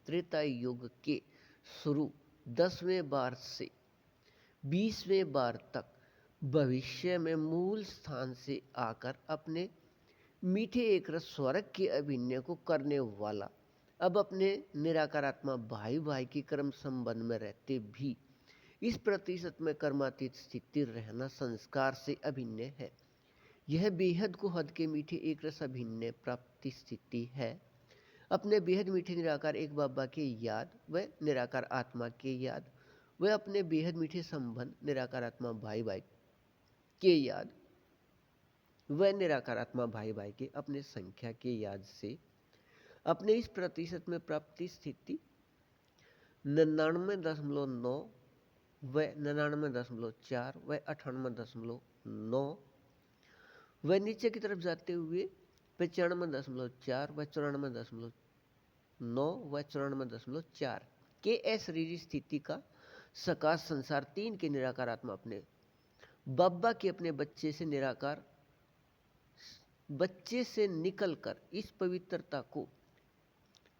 त्रेता युग के शुरू 10वें बार से 20वें बार तक भविष्य में मूल स्थान से आकर अपने मीठे एक रस स्वर्ग के अभिनय को करने वाला अब अपने निराकारात्मा भाई भाई के कर्म संबंध में रहते भी इस प्रतिशत में कर्मातीत स्थिति रहना संस्कार से अभिनय है। यह बेहद को हद के मीठे एक रस अभिनय प्राप्ति स्थिति है। अपने बेहद मीठे निराकार एक बाबा के याद व निराकार आत्मा के याद व अपने बेहद मीठे संबंध निराकार आत्मा भाई भाई के याद व निराकार आत्मा भाई भाई के अपने संख्या के याद से अपने इस प्रतिशत में प्राप्ति स्थिति 99.9 व 99.4 व 98.9 व नीचे की तरफ जाते हुए 95.4 व 94.9 व 94.4 के अशरीरी स्थिति का सकाश संसार 3 के निराकार आत्मा अपने बाबा के अपने बच्चे से निकलकर इस पवित्रता को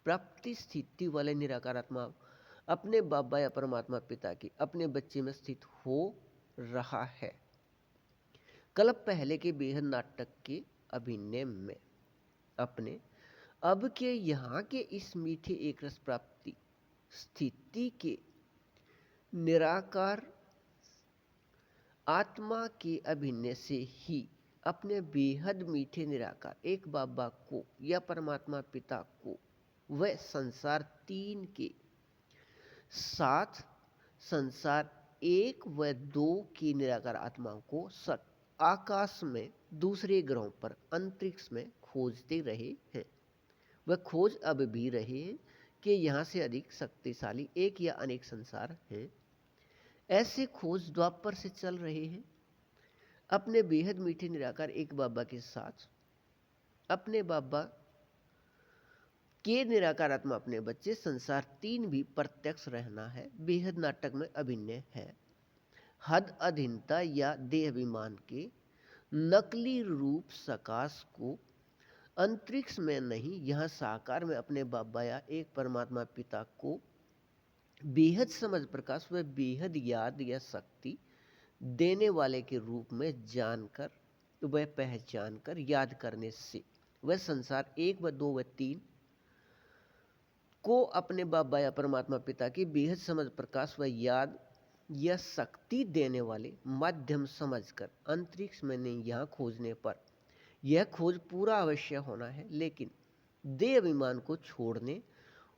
प्राप्ति स्थिति वाले निराकार आत्मा अपने बाबा या परमात्मा पिता की अपने बच्चे में स्थित हो रहा है। कल्प पहले के बेहद नाटक के अभिनय में अपने अब के यहाँ के इस मीठे एक रस प्राप्ति स्थिति के निराकार आत्मा के अभिनय से ही अपने बेहद मीठे निराकार एक बाबा को या परमात्मा पिता को व संसार 3 के साथ संसार 1 व 2 की निराकार आत्माओं को आकाश में दूसरे ग्रहों पर अंतरिक्ष में खोजते रहे हैं। वह खोज अब भी रहे हैं कि यहाँ से अधिक शक्तिशाली एक या अनेक संसार हैं। ऐसे खोज द्वापर से चल रहे हैं। अपने बेहद मीठे निराकार एक बाबा के साथ अपने बाबा के निराकार आत्मा अपने बच्चे संसार 3 भी प्रत्यक्ष रहना है। बेहद नाटक में अभिनय है। हद अधीनता या देहाभिमान के नकली रूप सकाश को अंतरिक्ष में नहीं यहाँ साकार में अपने बाबा या एक परमात्मा पिता को बेहद समझ प्रकाश व बेहद याद या शक्ति देने वाले के रूप में जानकर वह पहचान कर याद करने से वह संसार 1 व 2 व 3 को अपने बाबा या परमात्मा पिता की बेहद समझ प्रकाश व याद या शक्ति देने वाले माध्यम समझकर अंतरिक्ष में नहीं यहाँ खोजने पर यह खोज पूरा अवश्य होना है। लेकिन देह अभिमान को छोड़ने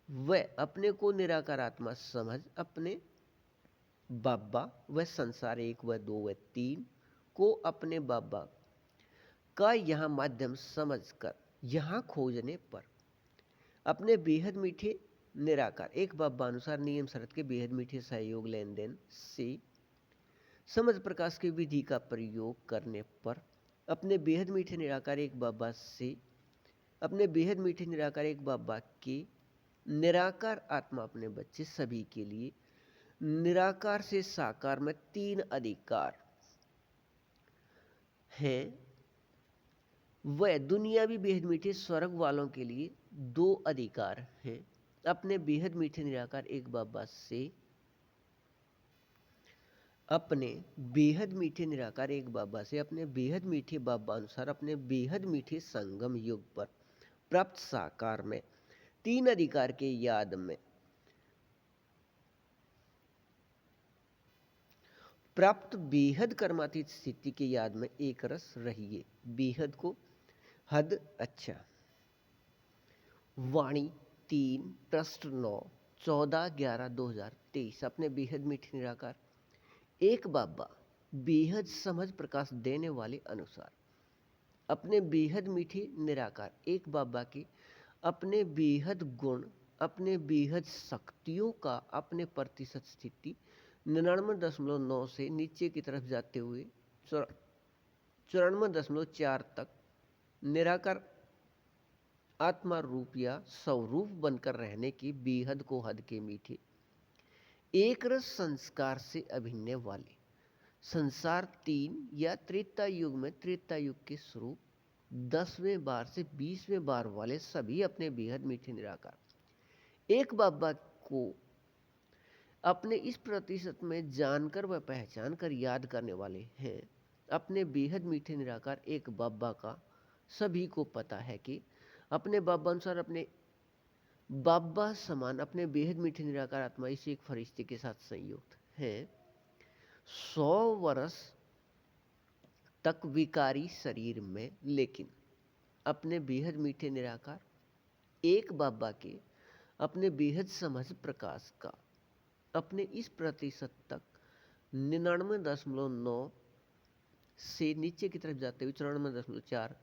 व अपने को निराकार आत्मा समझ अपने बाबा व संसार 1 व 2 व 3 को अपने बाबा का यहाँ माध्यम समझकर यहाँ खोजने पर अपने बेहद मीठे निराकार एक बाबा अनुसार नियम शरत के बेहद मीठे सहयोग लेन देन से समझ प्रकाश की विधि का प्रयोग करने पर अपने बेहद मीठे निराकार एक बाबा से अपने बेहद मीठे निराकार एक बाबा के निराकार आत्मा अपने बच्चे सभी के लिए निराकार से साकार में 3 अधिकार हैं। वह दुनियावी बेहद मीठे स्वर्ग वालों के लिए 2 अधिकार हैं। अपने बेहद मीठे निराकार एक बाबा से अपने बेहद मीठे निराकार एक बाबा से अपने बेहद मीठे बाबा अनुसार अपने बेहद मीठे संगम युग पर प्राप्त साकार में 3 अधिकार के याद में प्राप्त बेहद कर्मातीत स्थिति की याद में एक रस रहिए। बेहद को हद अच्छा। वाणी 3 पृष्ठ 9 14/11/2023 अपने बेहद मीठे निराकार एक बाबा बेहद समझ प्रकाश देने वाले अनुसार अपने बेहद मीठे निराकार एक बाबा के अपने बेहद गुण अपने बेहद शक्तियों का अपने प्रतिशत स्थिति 99.9 से नीचे की तरफ जाते हुए 94.4 तक निराकार आत्मा रूप या स्वरूप बनकर रहने की बेहद को हद के मीठे एक रस संस्कार से अभिन्न वाले संसार 3 या त्रेता युग में त्रेता युग के स्वरूप 10वें बार से 20वें बार वाले सभी अपने बेहद मीठे निराकार एक बाबा को अपने इस प्रतिशत में जानकर व पहचान कर याद करने वाले हैं। अपने बेहद मीठे निराकार एक बाबा का सभी को पता है कि अपने बाबा अनुसार अपने बाबा समान अपने बेहद मीठे निराकार आत्मा इस एक फरिश्ते के साथ संयुक्त है। 100 वर्ष तक विकारी शरीर में, लेकिन अपने बेहद मीठे निराकार एक बाबा के अपने बेहद समझ प्रकाश का अपने इस प्रतिशत तक 99.9 से नीचे की तरफ जाते हुए 94.4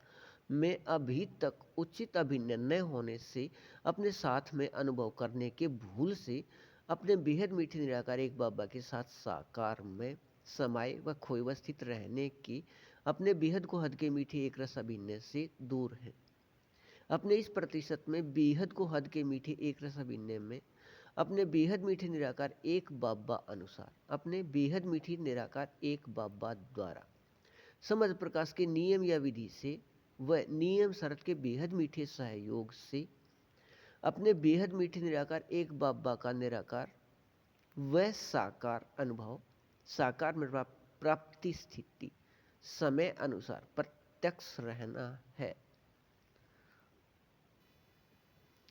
में अभी तक उचित अभिनय न होने से अपने साथ में अनुभव करने के भूल से अपने बेहद मीठे निराकार एक बाबा के साथ साकार में समाये व खोए व स्थित रहने की अपने बेहद को हद के मीठे एक रस अभिनय से दूर है। अपने इस प्रतिशत में बेहद को हद के मीठे एक रस अभिनय में अपने बेहद मीठे निराकार एक बाबा अनुसार अपने बेहद मीठी निराकार एक बाबा द्वारा समझ प्रकाश के नियम या विधि से व नियम शरत के बेहद मीठे सहयोग से अपने बेहद मीठे निराकार एक बाबा का निराकार व साकार अनुभव साकार में प्राप्ति स्थिति समय अनुसार प्रत्यक्ष रहना है।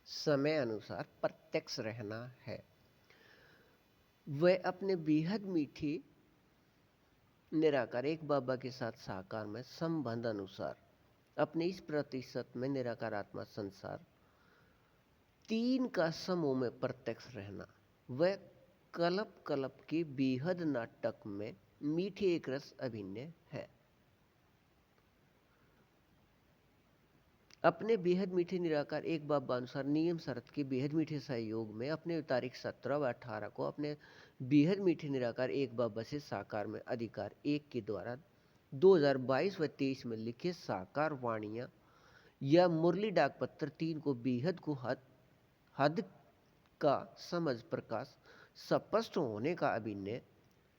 समय अनुसार प्रत्यक्ष रहना है। वह अपने बेहद मीठी निराकार एक बाबा के साथ साकार में संबंध अनुसार अपने इस प्रतिशत में निराकार आत्मा संसार 3 का समूह में प्रत्यक्ष रहना। वह कल्प कल्प के बेहद नाटक में मीठे एक रस अभिनय है। अपने बेहद मीठे निराकार एक बाबा अनुसार नियम शरत के बेहद मीठे सहयोग में अपने तारीख 17 व 18 को अपने बेहद मीठे निराकार एक बाबा से साकार में अधिकार एक के द्वारा 2022 व 23 में लिखे साकार वाणियां या मुरली डाक पत्र 3 को बेहद को हद का समझ प्रकाश स्पष्ट होने का अभिनय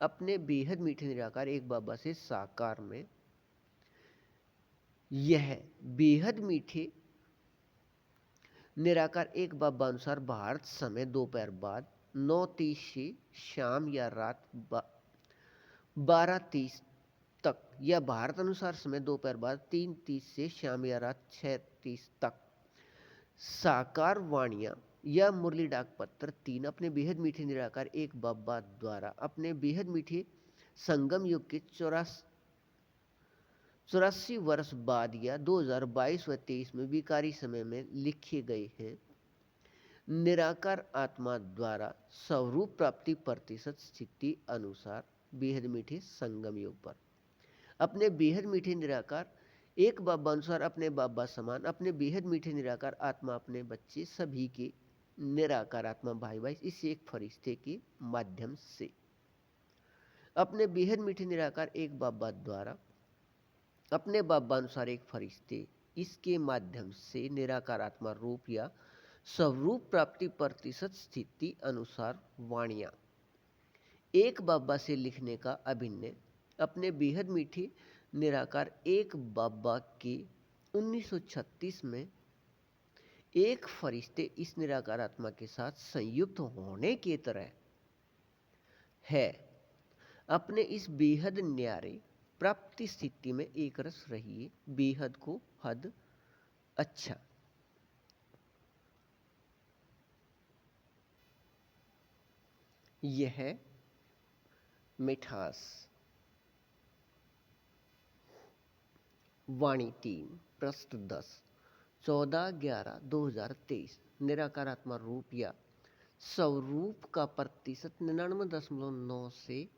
अपने बेहद मीठे निराकार एक बाबा से साकार में यह बेहद मीठे निराकार एक बाबा अनुसार भारत समय दोपहर बाद 9:30 से शाम या रात 12:30 तक या भारत अनुसार समय दोपहर बाद 3:30 से शाम या रात 6:30 तक साकार वाणियां या मुरली डाक पत्र 3 अपने बेहद मीठे निराकार एक बाबा द्वारा अपने बेहद मीठे संगम युग के 84 वर्ष बाद या 2022 व 23 में विकारी समय में लिखे गए हैं। निराकार आत्मा द्वारा स्वरूप प्राप्ति प्रतिशत स्थिति अनुसार बेहद मीठे संगम युग पर अपने बेहद मीठे निराकार एक बाबा अनुसार अपने बाबा समान अपने बेहद मीठे निराकार आत्मा अपने बच्चे सभी के निराकार आत्मा भाई भाई इस एक फरिश्ते के माध्यम से अपने बेहद मीठे निराकार एक बाबा द्वारा अपने बाबा अनुसार एक फरिश्ते इसके माध्यम से निराकार आत्मा रूप या स्वरूप प्राप्ति प्रतिशत स्थिति अनुसार वाणियां एक बाबा से लिखने का अभिनय अपने बेहद मीठे निराकार एक बाबा के 1936 में एक फरिश्ते इस निराकार आत्मा के साथ संयुक्त होने की तरह है। अपने इस बेहद न्यारे प्राप्ति स्थिति में एक रस रहिए। बेहद को हद अच्छा। यह मिठास वाणी 3 पृष्ठ 10 14/11/2023 निराकार आत्मा रूप या स्वरूप का प्रतिशत 99.9 से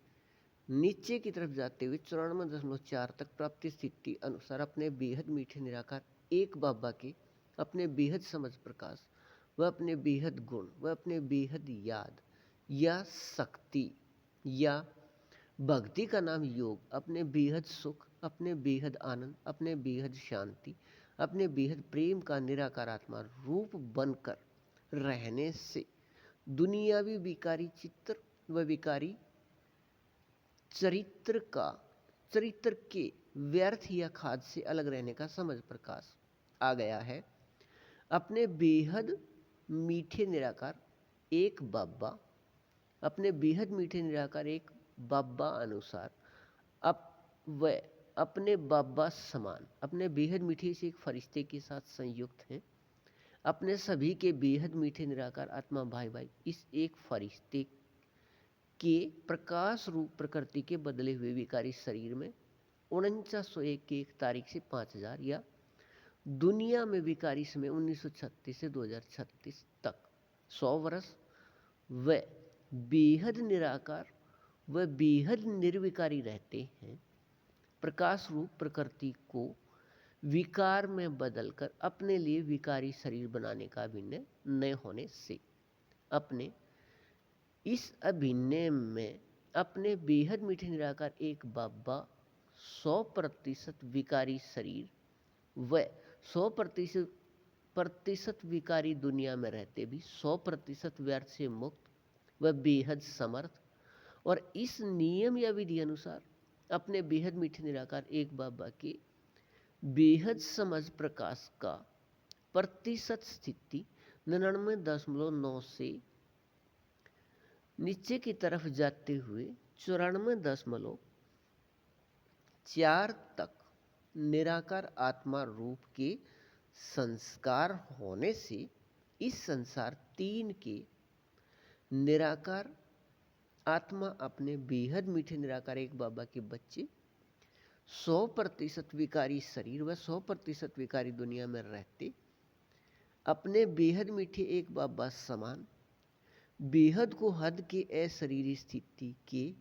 नीचे की तरफ जाते हुए 94.4 तक प्राप्ति स्थिति अनुसार अपने बेहद मीठे निराकार एक बाबा के अपने बेहद समझ प्रकाश व अपने बेहद गुण व अपने बेहद याद या शक्ति या भक्ति का नाम योग, अपने बेहद सुख, अपने बेहद आनंद, अपने बेहद शांति, अपने बेहद प्रेम का निराकार आत्मा रूप बनकर रहने से दुनियावी विकारी चित्र व विकारी चरित्र के व्यर्थ या खाद से अलग रहने का समझ प्रकाश आ गया है। अपने बेहद मीठे निराकार एक बाबा, अपने बेहद मीठे निराकार एक बाबा अनुसार अब वह अपने बाबा समान अपने बेहद मीठे से एक फरिश्ते के साथ संयुक्त हैं। अपने सभी के बेहद मीठे निराकार आत्मा भाई भाई इस एक फरिश्ते के प्रकाश रूप प्रकृति के बदले हुए विकारी शरीर में 4901 की एक तारीख से 5000 या दुनिया में विकारी समय 1936 से 2036 तक 100 वर्ष व बेहद निराकार व बेहद निर्विकारी रहते हैं। प्रकाश रूप प्रकृति को विकार में बदलकर अपने लिए विकारी शरीर बनाने का अभिनय न होने से अपने इस अभिनय में अपने बेहद मीठे निराकार एक बाबा 100% विकारी शरीर व 100% विकारी दुनिया में रहते भी 100% व्यर्थ से मुक्त व बेहद समर्थ और इस नियम या विधि अनुसार अपने बेहद मीठे निराकार एक बाबा के बेहद समझ प्रकाश का प्रतिशत स्थिति 99.9 से नीचे की तरफ जाते हुए 94.4 तक निराकार आत्मा रूप के संस्कार होने से इस संसार 3 के निराकार आत्मा अपने बेहद मीठे निराकार एक बाबा के बच्चे 100% विकारी शरीर व 100% विकारी दुनिया में रहते अपने बेहद मीठे एक बाबा समान बेहद को हद के अशरीरी स्थिति के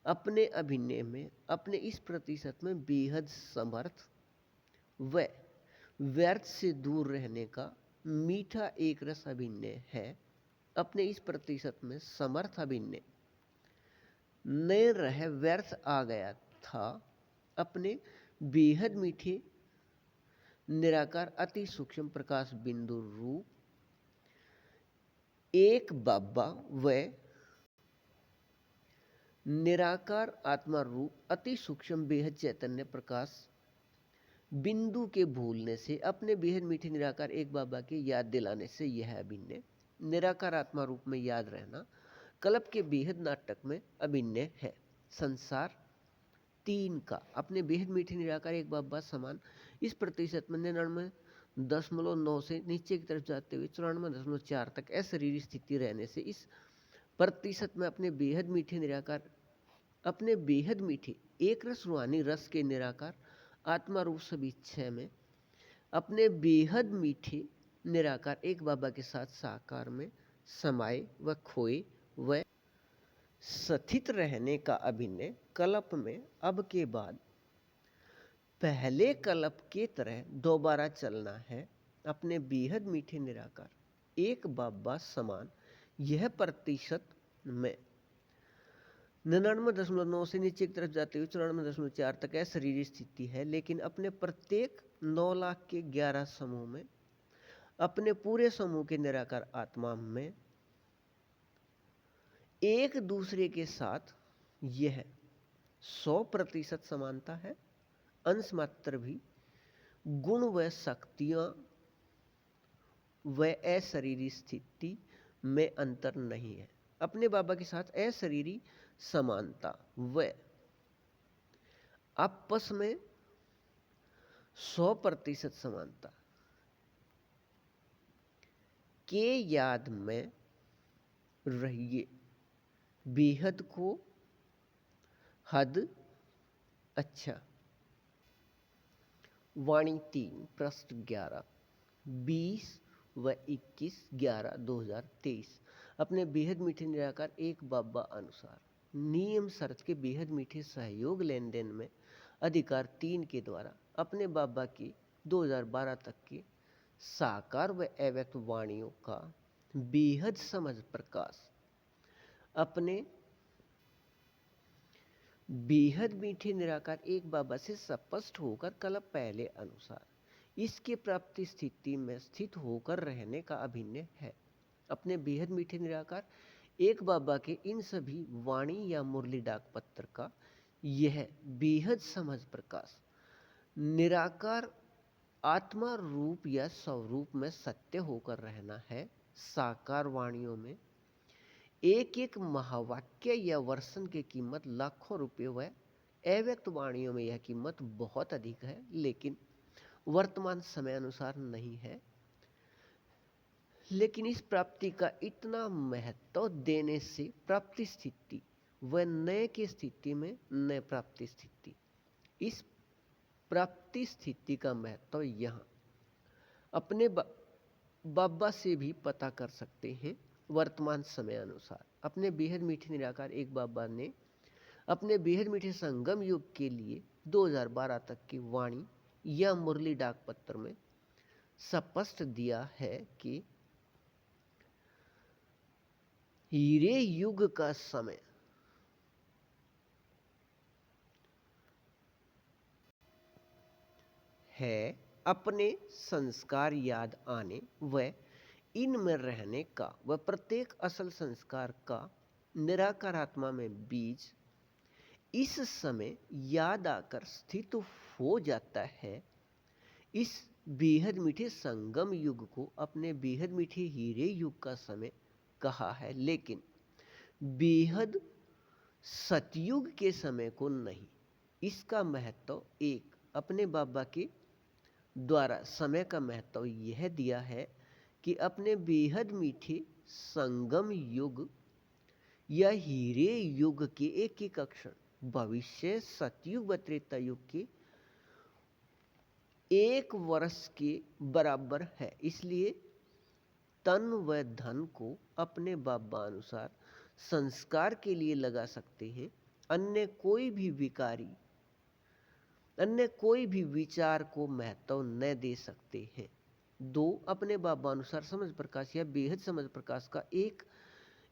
अपने अभिनय में अपने इस प्रतिशत में बेहद समर्थ व व्यर्थ से दूर रहने का मीठा एक रस अभिनय है। अपने इस प्रतिशत में समर्थ अभिनय न रह व्यर्थ आ गया था। अपने बेहद मीठे निराकार अति सूक्ष्म प्रकाश बिंदु रूप एक बाबा व निराकार आत्मा रूप अति सूक्ष्म बेहद चैतन्य प्रकाश बिंदु के भूलने से अपने बेहद मीठे निराकार एक बाबा के याद दिलाने से यह अभिनय निराकार आत्मा रूप में याद रहना कल्प के बेहद नाटक में अभिनय है। संसार 3 का अपने बेहद मीठे निराकार एक बाबा समान इस प्रतिशत में 99.9 से नीचे की तरफ जाते हुए 94.4 तक अशरीरी स्थिति रहने से इस प्रतिशत में अपने बेहद मीठे निराकार अपने बेहद मीठे एक रस रूहानी रस के निराकार आत्मा रूप सभी छह में अपने बेहद मीठे निराकार एक बाबा के साथ साकार में समाये व खोए व स्थित रहने का अभिनय कल्प में अब के बाद पहले कल्प के तरह दोबारा चलना है। अपने बेहद मीठे निराकार एक बाबा समान यह प्रतिशत में 99.9 से नीचे की तरफ जाते हुए 94.4 तक अशरीरी स्थिति है। लेकिन अपने प्रत्येक 9 लाख के 11 समूह में अपने पूरे समूह के निराकार आत्मा में एक दूसरे के साथ यह 100% समानता है। अंश मात्र भी गुण व शक्तियां व अशरीरी स्थिति में अंतर नहीं है। अपने बाबा के साथ अशरीरी समानता व आपस में 100% समानता के याद में रहिए। बेहद को हद अच्छा वाणी 3 पृष्ठ 11, 20 व 21/11/2023। अपने बेहद मीठे निराकार एक बाबा अनुसार नियम शर्त के बेहद मीठे सहयोग लेन देन में अधिकार 3 के द्वारा अपने बाबा की 2012 तक की साकार व अव्यक्त वाणियों का बेहद समझ प्रकाश अपने बेहद मीठे निराकार एक बाबा से स्पष्ट होकर कल पहले अनुसार इसके प्राप्ति स्थिति में स्थित होकर रहने का अभिनय है। अपने बेहद मीठे निराकार एक बाबा के इन सभी वाणी या मुरली डाक पत्र का यह बेहद समझ प्रकाश निराकार आत्मा रूप या स्वरूप में सत्य होकर रहना है। साकार वाणियों में एक एक महावाक्य या वर्षन की कीमत लाखों रुपए व अव्यक्त वाणियों में यह कीमत बहुत अधिक है, लेकिन वर्तमान समय अनुसार नहीं है। लेकिन इस प्राप्ति का इतना महत्व देने से प्राप्ति स्थिति व नए की स्थिति में नए प्राप्ति स्थिति, इस प्राप्ति स्थिति का महत्व यहाँ अपने बाबा से भी पता कर सकते हैं। वर्तमान समय अनुसार अपने बेहद मीठे निराकार एक बाबा ने अपने बेहद मीठे संगम युग के लिए 2012 तक की वाणी या मुरली डाक पत्र में स्पष्ट दिया है कि हीरे युग का समय है अपने संस्कार याद आने व इनमें रहने का व प्रत्येक असल संस्कार का निराकार आत्मा में बीज इस समय याद आकर स्थित हो जाता है। इस बेहद मीठे संगम युग को अपने बेहद मीठे हीरे युग का समय कहा है, लेकिन बेहद सतयुग के समय को नहीं। इसका महत्व एक अपने बाबा के द्वारा समय का महत्व यह दिया है कि अपने बेहद मीठे संगम युग या हीरे युग के एक एक अक्षर भविष्य सतयुग व त्रेता युग के 1 वर्ष के बराबर है। इसलिए तन व धन को अपने बाबा अनुसार संस्कार के लिए लगा सकते हैं। अन्य कोई भी विचार को महत्व न दे सकते हैं। 2 अपने बाबा अनुसार समझ प्रकाश या बेहद समझ प्रकाश का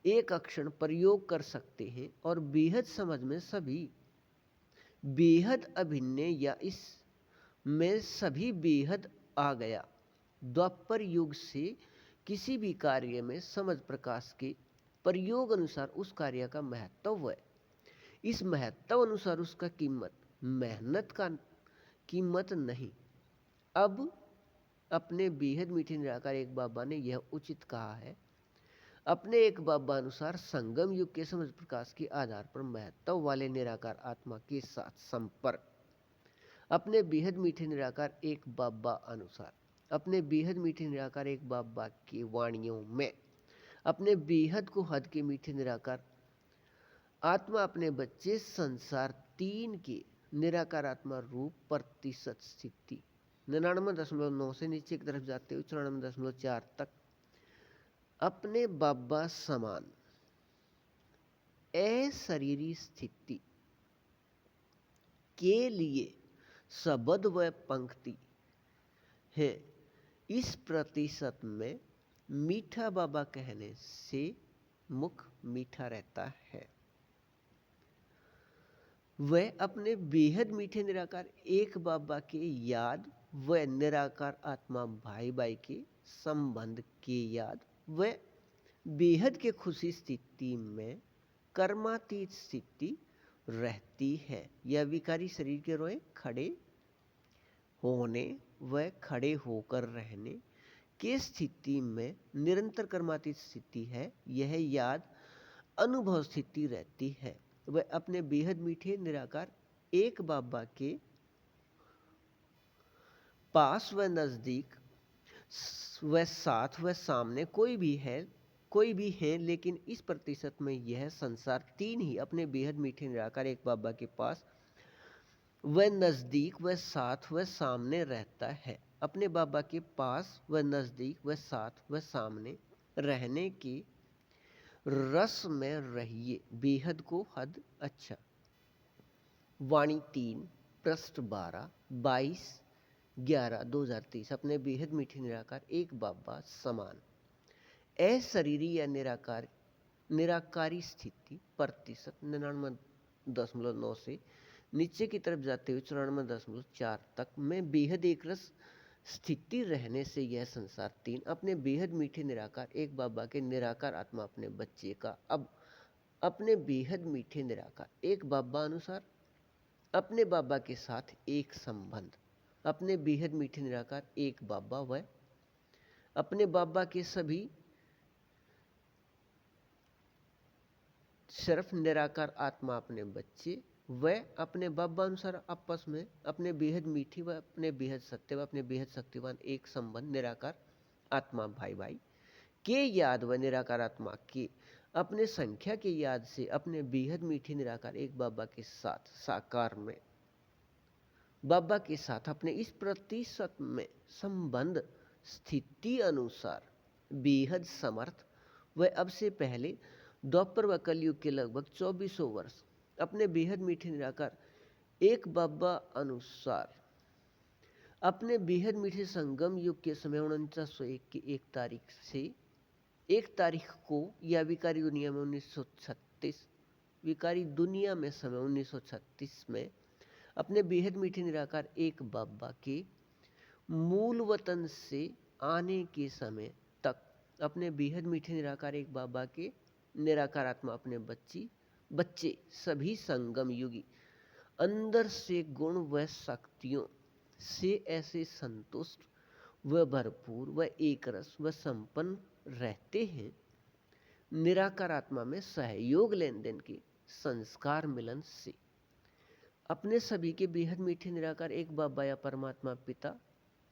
एक अक्षर प्रयोग कर सकते हैं और बेहद समझ में सभी बेहद अभिन्न या इस में सभी बेहद आ गया। द्वापर युग से किसी भी कार्य में समझ प्रकाश के प्रयोग अनुसार उस कार्य का महत्व है। इस महत्व अनुसार उसका मेहनत का कीमत नहीं। अब अपने बेहद मीठे निराकार एक बाबा ने यह उचित कहा है। अपने एक बाबा अनुसार संगम युग के समझ प्रकाश के आधार पर महत्व वाले निराकार आत्मा के साथ संपर्क अपने बेहद मीठे निराकार एक बाबा अनुसार अपने बेहद मीठे निराकार एक बाबा की वाणियों में अपने बेहद को हद के मीठे निराकार आत्मा अपने बच्चे संसार 3 के निराकार आत्मा रूप प्रतिशत स्थिति 99.9 से नीचे की तरफ जाते हुए 94.4 तक अपने बाबा समान अशरीरी स्थिति के लिए शब्द व पंक्ति है। इस प्रतिशत में मीठा बाबा कहने से मुख मीठा रहता है। वह अपने बेहद मीठे निराकार एक बाबा के याद व निराकार आत्मा भाई भाई के संबंध के याद व बेहद के खुशी स्थिति में कर्मातीत स्थिति रहती है। यह विकारी शरीर के रोए खड़े होने व खड़े होकर रहने के स्थिति में निरंतर कर्मातीत स्थिति है। यह याद अनुभव स्थिति रहती है। वह अपने बेहद मीठे निराकार एक बाबा के पास व नजदीक व साथ व सामने कोई भी है, लेकिन इस प्रतिशत में यह संसार 3 ही अपने बेहद मीठे निराकार एक बाबा के पास वह नज़दीक, वह साथ, वह सामने रहता है। अपने बाबा के पास, वह नज़दीक, वह साथ, वह सामने रहने की रस में रहिए, बेहद को हद अच्छा। वाणी 3 पृष्ठ 12 22/11/2023। अपने बेहद मीठे निराकार एक बाबा समान। अशरीरी या निराकारी स्थिति प्रतिशत 99.9 से नीचे की तरफ जाते हुए 94.4 तक में बेहद एक रस स्थिति रहने से यह संसार 3 अपने बेहद मीठे निराकार एक बाबा के निराकार आत्मा अपने बच्चे का अब अपने बेहद मीठे निराकार एक बाबा अनुसार अपने बाबा के साथ एक संबंध, अपने बेहद मीठे निराकार एक बाबा वह अपने बाबा के सभी सिर्फ निराकार आत्मा अपने बच्चे, वह अपने बाबा अनुसार आपस में अपने बेहद मीठी व अपने बेहद सत्य व अपने बेहद शक्तिवान एक संबंध निराकार आत्मा भाई भाई के याद व निराकार आत्मा के अपने संख्या के याद से अपने बेहद मीठी निराकार एक बाबा के साथ साकार में बाबा के साथ अपने इस प्रतिशत में संबंध स्थिति अनुसार बेहद समर्थ व अब से पहले द्वापर व कलयुग के लगभग 2400 वर्ष अपने बेहद मीठे निराकार एक बाबा अनुसार अपने बेहद मीठे संगम युग के समय 4901 की 1 तारीख से 1 तारीख को या विकारी दुनिया में 1936 विकारी दुनिया में समय 1936 में अपने बेहद मीठे निराकार एक बाबा के मूल वतन से आने के समय तक अपने बेहद मीठे निराकार एक बाबा के निराकार आत्मा अपने बच्चे सभी संगम युगी अंदर से गुण व शक्तियों से ऐसे संतुष्ट व भरपूर व एक रस व संपन्न रहते हैं। निराकार आत्मा में सहयोग लेन देन के संस्कार मिलन से अपने सभी के बेहद मीठे निराकार एक बाबा या परमात्मा पिता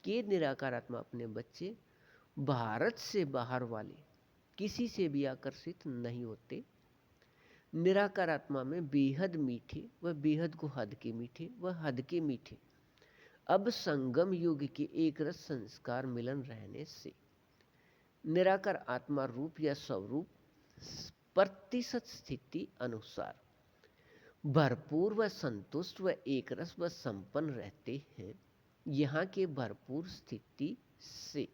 के निराकार आत्मा अपने बच्चे भारत से बाहर वाले किसी से भी आकर्षित नहीं होते। निराकार आत्मा में बेहद मीठे व बेहद को हद के मीठे व हद के मीठे अब संगम युग के एक रस संस्कार मिलन रहने से निराकार आत्मा रूप या स्वरूप प्रतिशत स्थिति अनुसार भरपूर व संतुष्ट व एक रस व संपन्न रहते हैं। यहाँ के भरपूर स्थिति से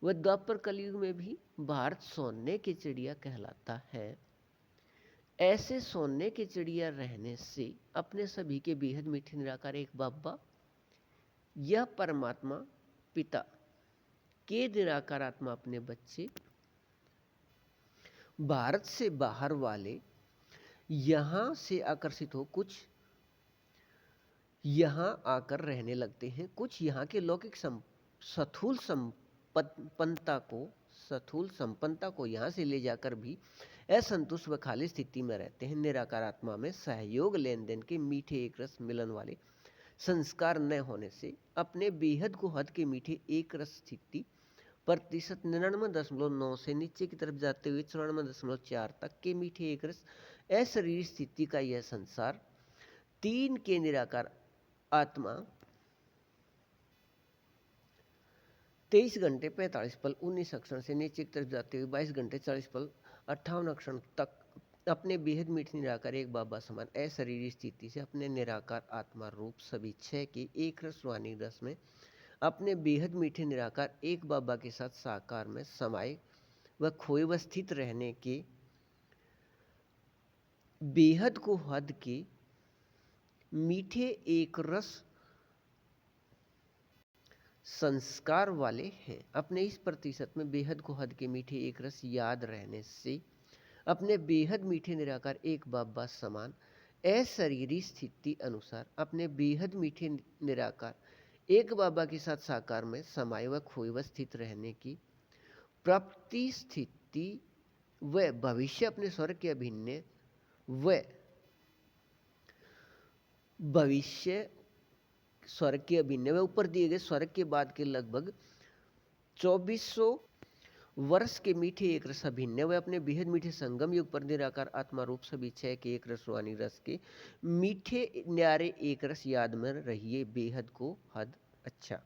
वह द्वापर कलयुग में भी भारत सोने की चिड़िया कहलाता है। ऐसे सोने की चिड़िया रहने से अपने सभी के बेहद मीठे निराकार एक बाबा यह परमात्मा पिता के निराकार आत्मा अपने बच्चे भारत से बाहर वाले यहाँ से आकर्षित हो कुछ यहाँ आकर रहने लगते हैं। कुछ यहाँ के लौकिक स्थूल संपन्नता को यहाँ से ले जाकर भी असंतुष्ट व खाली स्थिति में रहते हैं। निराकार आत्मा में सहयोग लेन देन के मीठे एक रस मिलन वाले संस्कार न होने से अपने बेहद को हद के मीठे एक रस स्थिति प्रतिशत 99.9 से नीचे की तरफ जाते हुए 94.4 तक के मीठे एक रस अशरीर स्थिति का यह संसार 3 के निराकार आत्मा 23 घंटे 45 पल 19 अक्षर से नीचे की तरफ जाते हुए 22 घंटे 40 पल 58 अक्षर तक अपने बेहद मीठे निराकार एक बाबा समान अशरीरी स्थिति से अपने निराकार आत्मा रूप सभी 6 के एक रस वाणी रस में अपने बेहद मीठे निराकार एक बाबा के साथ साकार में समाये व खोए व स्थित रहने के बेहद को हद के मीठे एक रस संस्कार वाले हैं। अपने इस प्रतिशत में बेहद को हद के मीठे एक रस याद रहने से अपने बेहद मीठे निराकार एक बाबा समान अशरीरी स्थिति अनुसार अपने बेहद मीठे निराकार एक बाबा के साथ साकार में समाये व खोए व स्थित रहने की प्राप्ति स्थिति व भविष्य अपने स्वर्ग के अभिन्न व भविष्य स्वर्ग के अभिन्न व ऊपर दिए गए स्वर्ग के बाद के लगभग 2400 वर्ष के मीठे एक रस अभिन्न व अपने बेहद मीठे संगम युग पर निराकार आत्मा रूप सभी छह के एक रसवानी रस के मीठे न्यारे एक रस याद में रहिए बेहद को हद अच्छा।